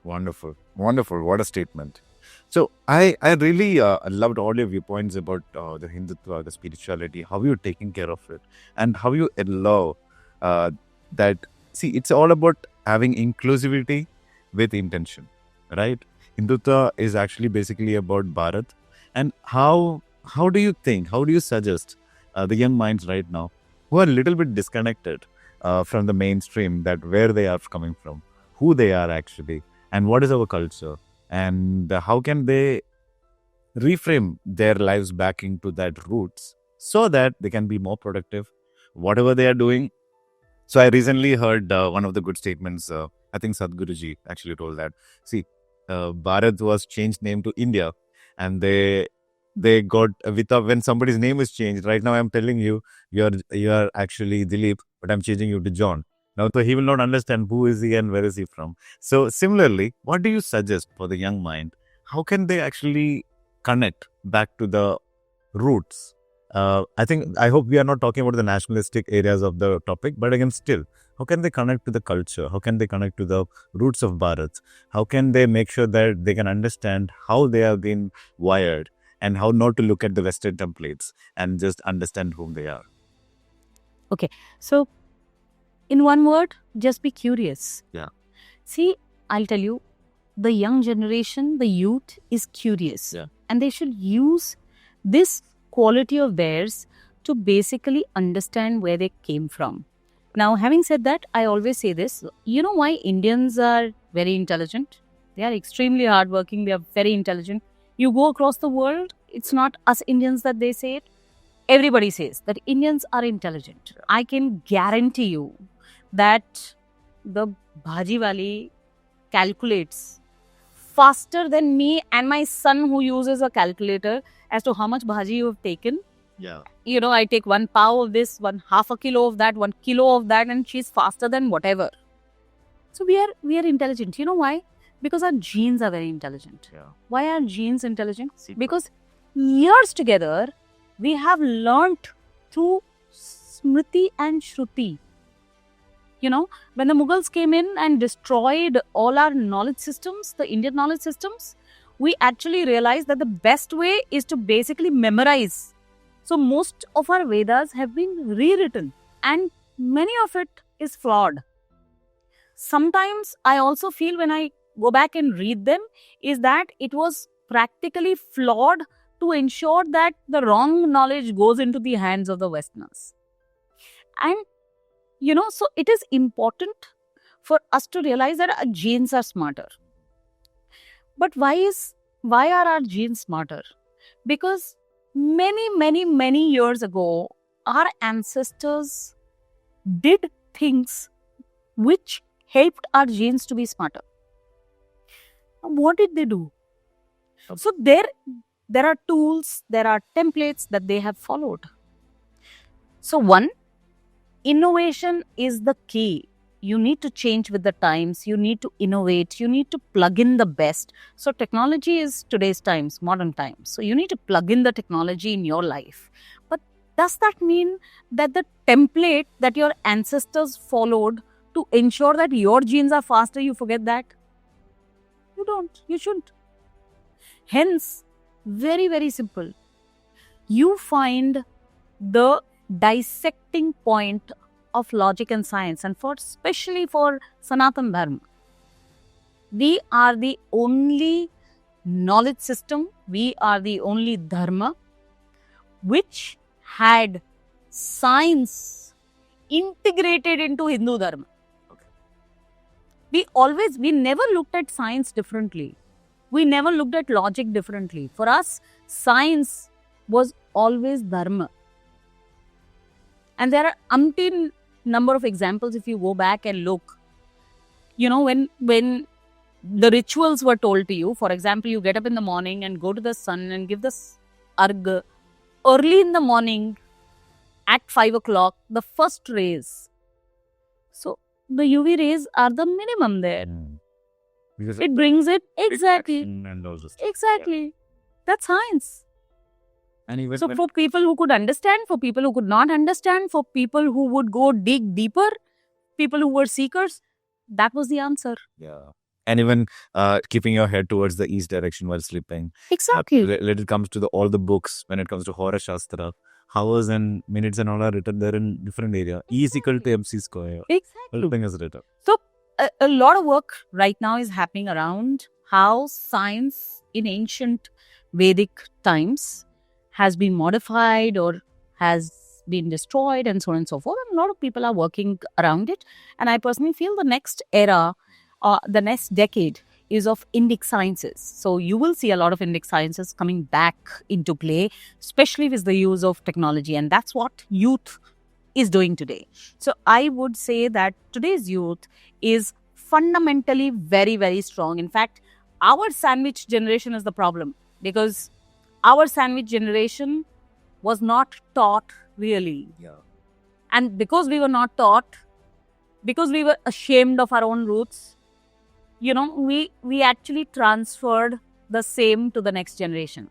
Wonderful. Wonderful. What a statement. So I really loved all your viewpoints about the Hindutva, the spirituality, how you're taking care of it, and how you allow that. See, it's all about having inclusivity with intention, right? Hindutva is actually basically about Bharat. And how do you think, how do you suggest the young minds right now who are a little bit disconnected from the mainstream, that where they are coming from, who they are actually, and what is our culture, and how can they reframe their lives back into that roots so that they can be more productive, whatever they are doing. So I recently heard one of the good statements, I think Sadhguruji actually told that, see, Bharat was changed name to India, and they got, when somebody's name is changed, right now I'm telling you, you are actually Dilip, but I'm changing you to John. Now, so he will not understand who is he and where is he from. So similarly, what do you suggest for the young mind? How can they actually connect back to the roots? I hope we are not talking about the nationalistic areas of the topic, but again, still, how can they connect to the culture? How can they connect to the roots of Bharat? How can they make sure that they can understand how they have been wired, and how not to look at the Western templates and just understand whom they are? Okay, so in one word, just be curious. Yeah. See, I'll tell you, the young generation, the youth is curious. Yeah. And they should use this quality of theirs to basically understand where they came from. Now, having said that, I always say this. You know why Indians are very intelligent? They are extremely hardworking. They are very intelligent. You go across the world, it's not us Indians that they say it. Everybody says that Indians are intelligent. I can guarantee you that the bhaji wali calculates faster than me and my son who uses a calculator as to how much bhaji you have taken. Yeah. You know, I take 1 pav of this, half a kilo of that, 1 kilo of that, and she's faster than whatever. So we are intelligent. You know why? Because our genes are very intelligent. Yeah. Why are genes intelligent? Secret. Because years together, we have learnt through Smriti and Shruti. You know, when the Mughals came in and destroyed all our knowledge systems, the Indian knowledge systems, we actually realized that the best way is to basically memorize. So most of our Vedas have been rewritten and many of it is flawed. Sometimes I also feel when I go back and read them is that it was practically flawed to ensure that the wrong knowledge goes into the hands of the Westerners. And, you know, so it is important for us to realize that our genes are smarter. But why are our genes smarter? Because many years ago, our ancestors did things which helped our genes to be smarter. What did they do? So there are tools, there are templates that they have followed. So one, innovation is the key. You need to change with the times, you need to innovate, you need to plug in the best. So technology is today's times, modern times. So you need to plug in the technology in your life. But does that mean that the template that your ancestors followed to ensure that your genes are faster, you forget that? You don't, you shouldn't. Hence, very simple. You find the dissecting point of logic and science, and especially for Sanatan Dharma. We are the only knowledge system, we are the only dharma which had science integrated into Hindu Dharma. We never looked at science differently. We never looked at logic differently. For us, science was always dharma. And there are umpteen number of examples if you go back and look. You know, when the rituals were told to you, for example, you get up in the morning and go to the sun and give this argha early in the morning at 5 o'clock, the first rays. So the UV rays are the minimum there. Because it brings it exactly. And all this. Exactly. Yeah. That's science. And even so for people who could understand, for people who could not understand, for people who would go dig deeper, people who were seekers, that was the answer. Yeah. And even keeping your head towards the east direction while sleeping. Exactly. When it comes to all the books, when it comes to Hora Shastra, hours and minutes and all are written there in different area. E is equal to MC square. Exactly. Everything is written. So a lot of work right now is happening around how science in ancient Vedic times has been modified or has been destroyed and so on and so forth. And a lot of people are working around it. And I personally feel the next era, the next decade is of Indic sciences. So you will see a lot of Indic sciences coming back into play, especially with the use of technology. And that's what youth is doing today. So I would say that today's youth is fundamentally very strong. In fact, our sandwich generation is the problem, because our sandwich generation was not taught really. Yeah. And because we were not taught, because we were ashamed of our own roots, you know, we actually transferred the same to the next generation.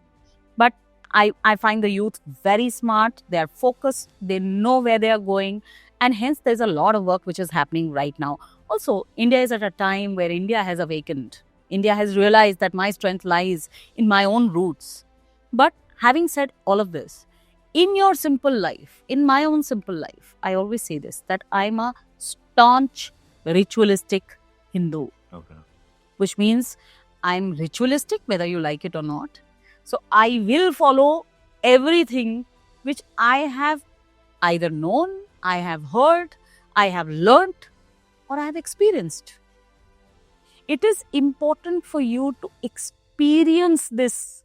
But I find the youth very smart, they are focused, they know where they are going, and hence there's a lot of work which is happening right now. Also, India is at a time where India has awakened. India has realized that my strength lies in my own roots. But having said all of this, in your simple life, in my own simple life, I always say this, that I'm a staunch ritualistic Hindu. Okay. Which means I'm ritualistic whether you like it or not. So I will follow everything which I have either known, I have heard, I have learnt, or I have experienced. It is important for you to experience this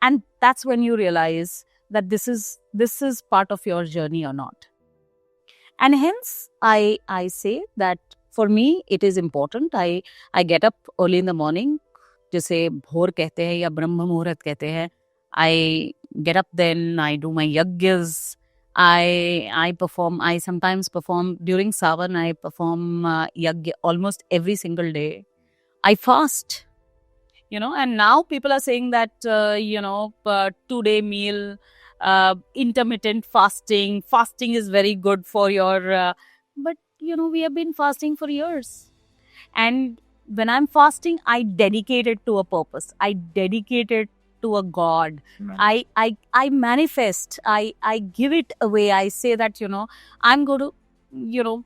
And that's when you realize that this is part of your journey or not. And hence I say that for me it is important. I get up early in the morning, जिसे भोर कहते हैं या ब्रह्म मुहूर्त कहते हैं. I get up then, I do my yajnas. I perform. I sometimes perform during Savan. I perform yajna almost every single day. I fast, and now people are saying that 2-day meal, intermittent fasting. Fasting is very good for your. But we have been fasting for years, and when I'm fasting, I dedicate it to a purpose. I dedicate it to a God. I manifest. I give it away. I say that I'm going to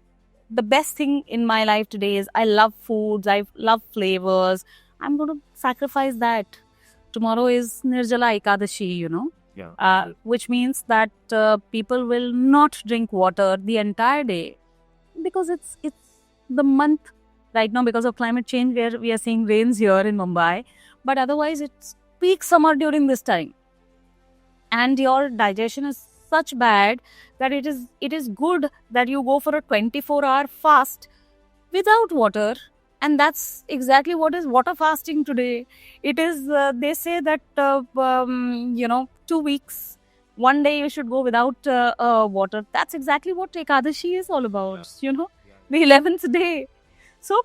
the best thing in my life today is I love foods. I love flavors. I'm going to sacrifice that. Tomorrow is Nirjala Ekadashi, which means that people will not drink water the entire day because it's the month right now because of climate change where we are seeing rains here in Mumbai. But otherwise, it's peak summer during this time. And your digestion is such bad that it is good that you go for a 24-hour fast without water. And that's exactly what is water fasting today. It is, they say that, 2 weeks, one day you should go without water. That's exactly what Ekadashi is all about, the 11th day. So,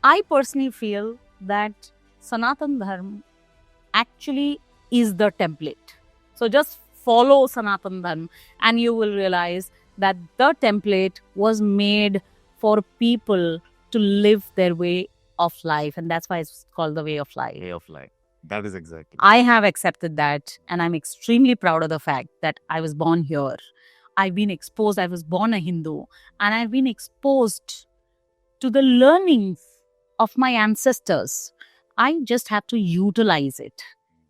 I personally feel that Sanatan Dharma actually is the template. So, just follow Sanatan Dharma and you will realize that the template was made for people to live their way of life. And that's why it's called the way of life. Way of life. That is exactly. I have accepted that and I'm extremely proud of the fact that I was born here. I've been exposed. I was born a Hindu and I've been exposed to the learnings of my ancestors. I just have to utilize it.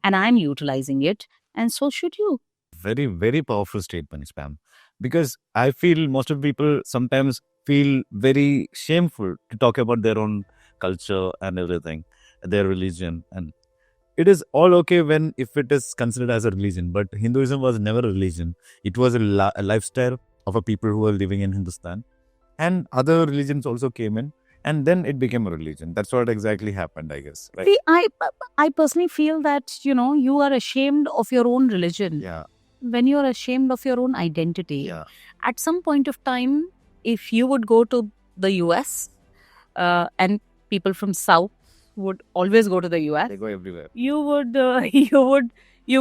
And I'm utilizing it. And so should you. Very, very powerful statement, Pam. Because I feel most of people sometimes feel very shameful to talk about their own culture and everything, their religion. And it is all okay if it is considered as a religion. But Hinduism was never a religion. It was a lifestyle of a people who were living in Hindustan. And other religions also came in. And then it became a religion. That's what exactly happened, I guess. Right? See, I personally feel that, you are ashamed of your own religion. Yeah. When you are ashamed of your own identity. Yeah. At some point of time, if you would go to the US, and people from South would always go to the US. They go everywhere. You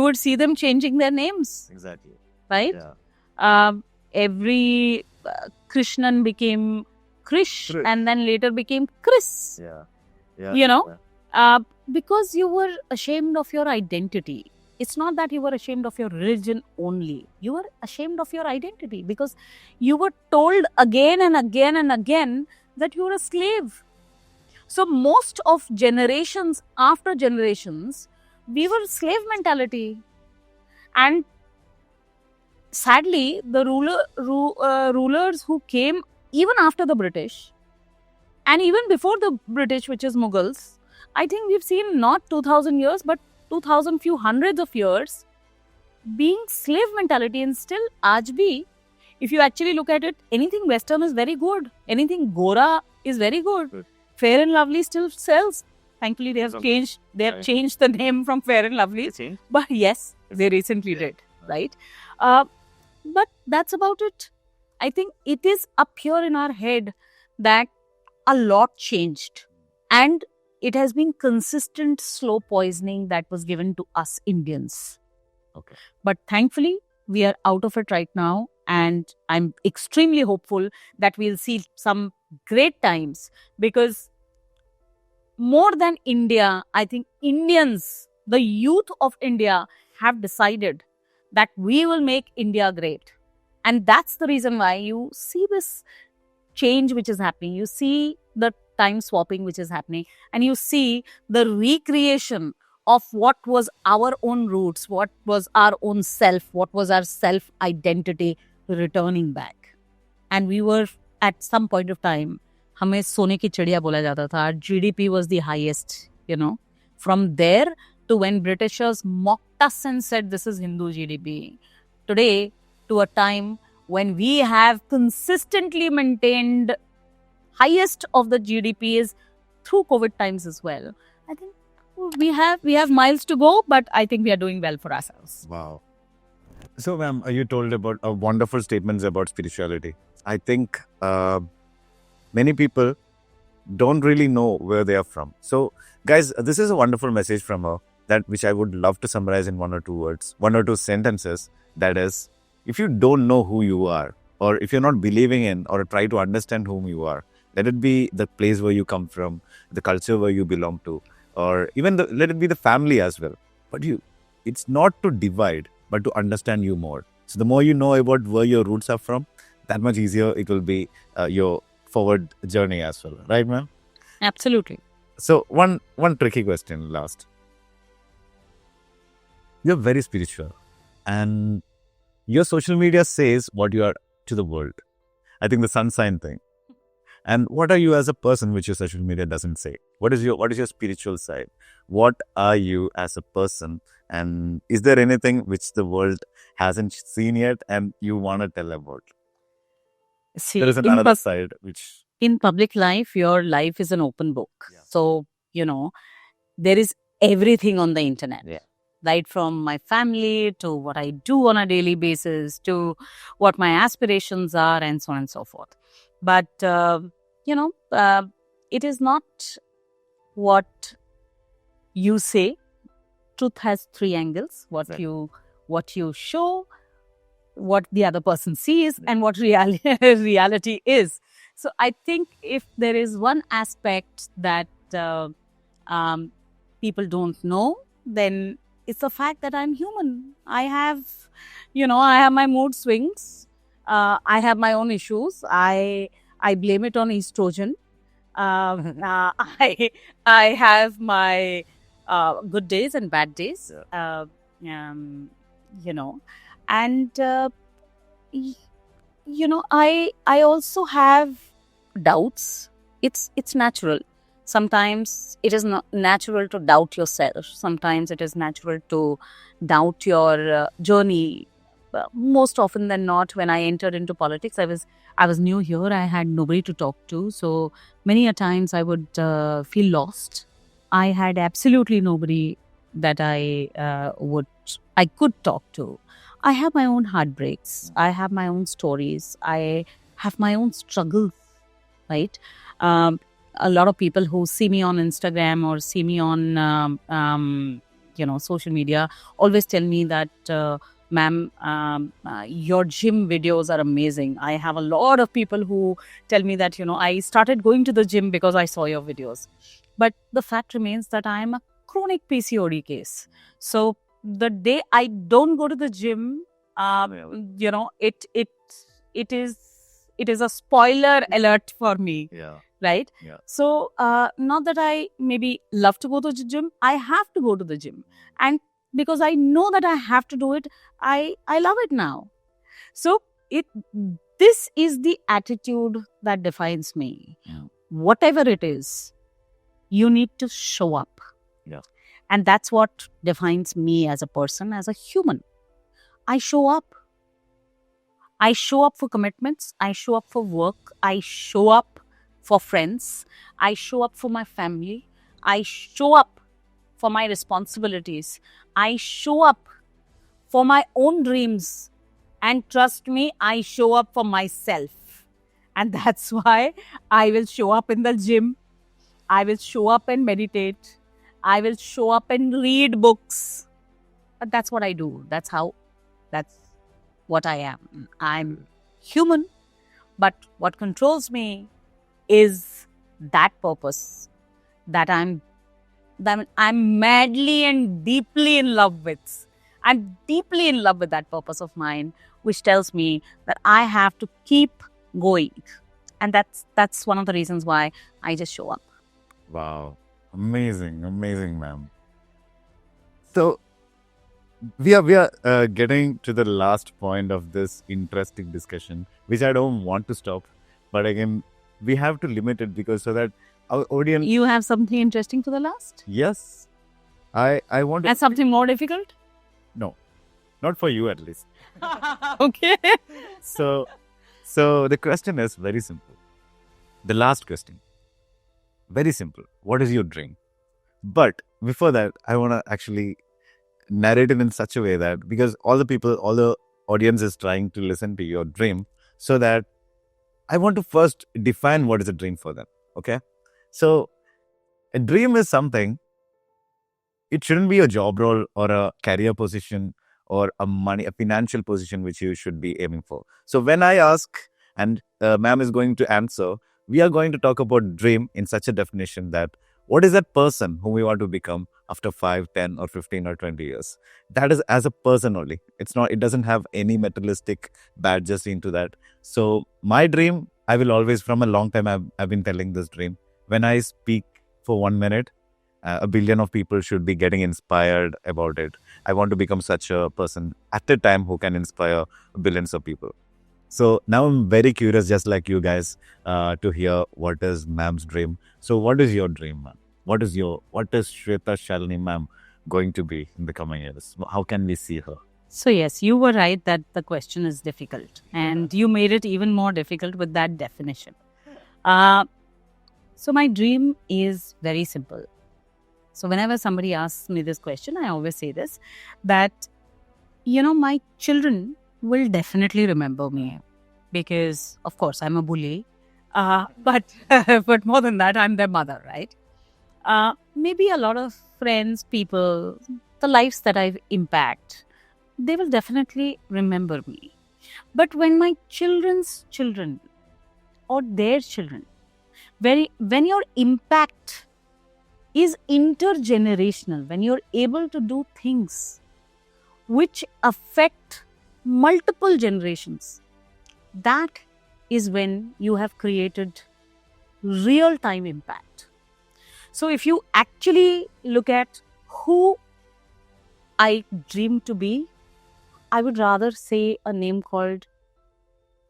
would see them changing their names. Exactly. Right? Yeah. Every Krishnan became Krish and then later became Chris. Yeah. Because you were ashamed of your identity. It's not that you were ashamed of your religion only. You were ashamed of your identity because you were told again and again and again that you were a slave. So most of generations after generations, we were slave mentality. And sadly, the rulers who came even after the British and even before the British, which is Mughals, I think we've seen not 2000 years, but 2000 few hundreds of years being slave mentality. And still, aaj bhi, if you actually look at it, anything Western is very good. Anything Gora is very good. Fair and Lovely still sells. Thankfully, they have changed the name from Fair and Lovely. But yes, they recently did, right? But that's about it. I think it is up here in our head that a lot changed. And it has been consistent slow poisoning that was given to us Indians. Okay. But thankfully, we are out of it right now. And I'm extremely hopeful that we'll see some great times because more than India, I think Indians, the youth of India have decided that we will make India great. And that's the reason why you see this change which is happening. You see the time swapping which is happening. And you see the recreation of what was our own roots, what was our own self, what was our self-identity returning back. And we were at some point of time, हमें सोने की चिड़िया बोला जाता था. Our GDP was the highest, From there to when Britishers mocked us and said this is Hindu GDP, today to a time when we have consistently maintained highest of the GDPs through COVID times as well. I think we have miles to go, but I think we are doing well for ourselves. Wow. So, ma'am, you told about wonderful statements about spirituality. I think many people don't really know where they are from. So, guys, this is a wonderful message from her that which I would love to summarize in one or two words, one or two sentences. That is, if you don't know who you are, or if you're not believing in or try to understand whom you are, let it be the place where you come from, the culture where you belong to, or even let it be the family as well. But it's not to divide, but to understand you more. So the more you know about where your roots are from, that much easier it will be your forward journey as well. Right, ma'am? Absolutely. So one tricky question last. You're very spiritual and your social media says what you are to the world. I think the sun sign thing. And what are you as a person which your social media doesn't say? What is your spiritual side? What are you as a person? And is there anything which the world hasn't seen yet and you want to tell about? See, There is another side which... in public life, your life is an open book. Yeah. So, there is everything on the internet. Yeah. Right from my family to what I do on a daily basis to what my aspirations are and so on and so forth. But, it is not what you say. Truth has three angles. What you show, what the other person sees, and what reality is. So I think if there is one aspect that people don't know, then it's the fact that I'm human. I have my mood swings. I have my own issues. I blame it on estrogen. I have my good days and bad days. And I also have doubts. It's natural. Sometimes it is not natural to doubt yourself. Sometimes it is natural to doubt your journey. Most often than not, when I entered into politics, I was new here. I had nobody to talk to. So many a times I would feel lost. I had absolutely nobody that I could talk to. I have my own heartbreaks. I have my own stories. I have my own struggles, right? A lot of people who see me on Instagram or see me on, social media always tell me that, ma'am, your gym videos are amazing. I have a lot of people who tell me that, I started going to the gym because I saw your videos. But the fact remains that I am a chronic PCOD case. So the day I don't go to the gym, it is a spoiler alert for me. Yeah. Right? Yeah. So, not that I maybe love to go to the gym, I have to go to the gym. And because I know that I have to do it, I love it now. So, this is the attitude that defines me. Yeah. Whatever it is, you need to show up. Yeah. And that's what defines me as a person, as a human. I show up. I show up for commitments. I show up for work. I show up for friends. I show up for my family. I show up for my responsibilities. I show up for my own dreams. And trust me, I show up for myself. And that's why I will show up in the gym. I will show up and meditate. I will show up and read books. But that's what I do. That's what I am. I'm human. But what controls me is that purpose that I'm madly and deeply in love with. I'm deeply in love with that purpose of mine, which tells me that I have to keep going. And that's one of the reasons why I just show up. Wow. Amazing, ma'am. So we are getting to the last point of this interesting discussion, which I don't want to stop. But again, we have to limit it because so that our audience... You have something interesting for the last? Yes. I want to. And something more difficult? No, not for you at least. Okay. So the question is very simple. The last question, very simple. What is your dream? But before that, I want to actually narrate it in such a way that because all the audience is trying to listen to your dream, so that I want to first define what is a dream for them. Okay, so a dream is something. It shouldn't be a job role or a career position or a financial position which you should be aiming for. So when I ask, and ma'am is going to answer, we are going to talk about dream in such a definition that what is that person whom we want to become after 5, 10, or 15 or 20 years. That is as a person only. It doesn't have any materialistic badges into that. So my dream, I will always, from a long time, I've been telling this dream. When I speak for 1 minute, a billion of people should be getting inspired about it. I want to become such a person at a time who can inspire billions of people. So now I'm very curious, just like you guys, to hear what is ma'am's dream. So what is your dream, ma'am? What is Shweta Shalini ma'am going to be in the coming years? How can we see her? So, yes, you were right that the question is difficult. And you made it even more difficult with that definition. So, my dream is very simple. So, whenever somebody asks me this question, I always say this, that, my children will definitely remember me because, of course, I'm a bully. But but more than that, I'm their mother, right? Maybe a lot of friends, people, the lives that I've impacted, they will definitely remember me. But when my children's children or their children, when your impact is intergenerational, when you're able to do things which affect multiple generations, that is when you have created real time impact. So if you actually look at who I dream to be, I would rather say a name called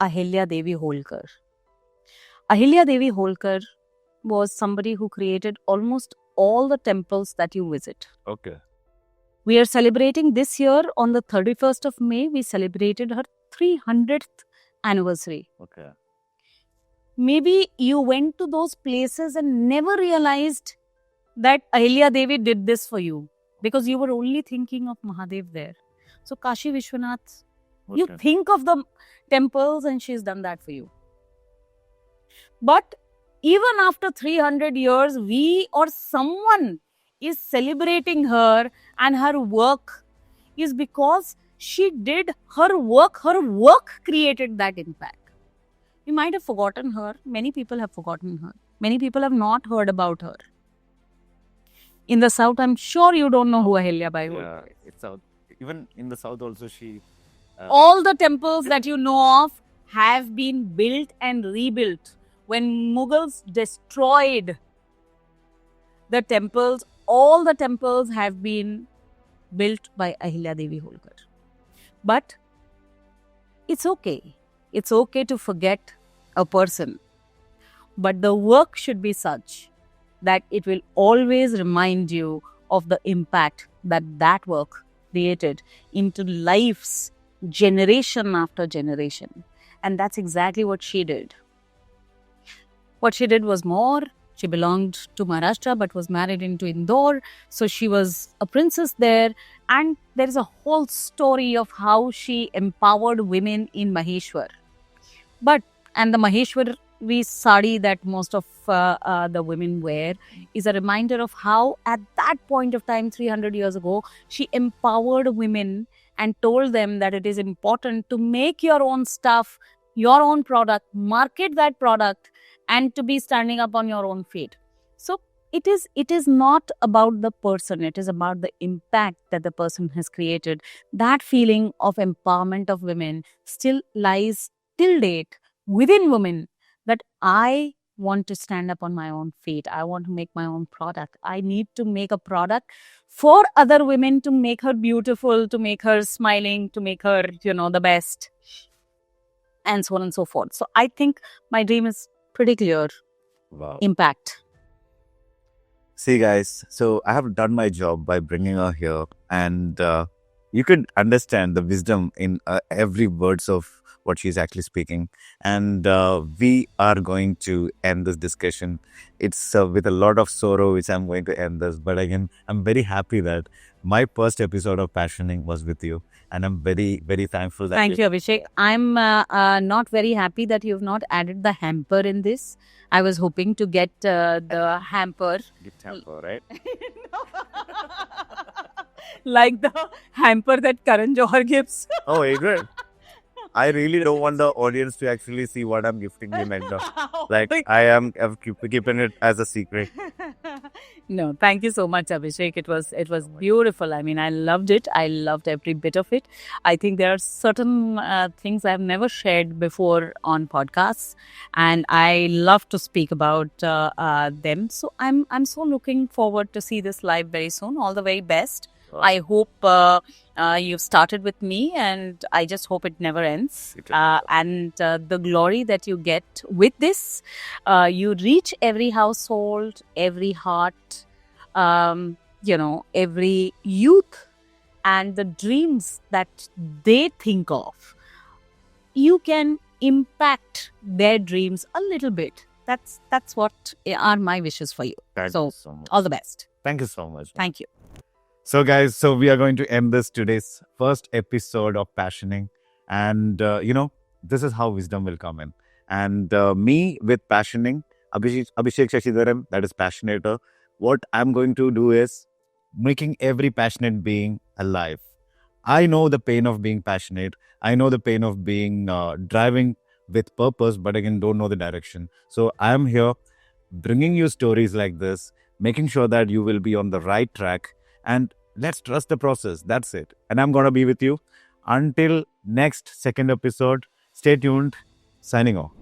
Ahilya Devi Holkar. Ahilya Devi Holkar was somebody who created almost all the temples that you visit. Okay. We are celebrating this year on the 31st of May. We celebrated her 300th anniversary. Okay. Maybe you went to those places and never realized that Ahilya Devi did this for you because you were only thinking of Mahadev there. So Kashi Vishwanath, you think of the temples and she's done that for you. But even after 300 years, we or someone is celebrating her and her work is because she did her work. Her work created that impact. You might have forgotten her. Many people have forgotten her. Many people have not heard about her. In the South, I'm sure you don't know who Ahilya Bai Holkar is. It's South. Even in the South also she... All the temples that you know of have been built and rebuilt. When Mughals destroyed the temples, all the temples have been built by Ahilya Devi Holkar. But it's okay. It's okay to forget a person. But the work should be such that it will always remind you of the impact that work created into lives, generation after generation. And that's exactly what she did. What she did was more. She belonged to Maharashtra but was married into Indore. So she was a princess there. And there is a whole story of how she empowered women in Maheshwar. And the Maheshwari sari that most of the women wear is a reminder of how at that point of time, 300 years ago, she empowered women and told them that it is important to make your own stuff, your own product, market that product, and to be standing up on your own feet. So it is not about the person, it is about the impact that the person has created. That feeling of empowerment of women still lies till date within women, that I want to stand up on my own feet. I want to make my own product. I need to make a product for other women to make her beautiful, to make her smiling, to make her, the best, and so on and so forth. So I think my dream is pretty clear. Wow. Impact. See, guys, so I have done my job by bringing her here, and you could understand the wisdom in every words of what she's actually speaking. And we are going to end this discussion. It's with a lot of sorrow, which I'm going to end this. But again, I'm very happy that my first episode of Passioning was with you, and I'm very, very thankful that. Thank you, Abhishek. I'm not very happy that you've not added the hamper in this. I was hoping to get the hamper. Gift hamper, right? Like the hamper that Karan Johar gives. Oh, Adrian. I really don't want the audience to actually see what I'm gifting him at the. Like, I'm keeping it as a secret. No, thank you so much, Abhishek. It was beautiful. I mean, I loved it. I loved every bit of it. I think there are certain things I've never shared before on podcasts, and I love to speak about them. So I'm so looking forward to see this live very soon. All the very best. I hope you've started with me, and I just hope it never ends. And the glory that you get with this, you reach every household, every heart, every youth, and the dreams that they think of. You can impact their dreams a little bit. That's what are my wishes for you. Thank So, you so much. all the best. Thank you so much. Thank you. So, guys, so we are going to end this today's first episode of Passioning. And, this is how wisdom will come in. And me with Passioning, Abhishek Shashidharan, that is Passionator. What I'm going to do is making every passionate being alive. I know the pain of being passionate. I know the pain of being driving with purpose, but again, don't know the direction. So I am here bringing you stories like this, making sure that you will be on the right track, and let's trust the process. That's it. And I'm going to be with you until next second episode. Stay tuned. Signing off.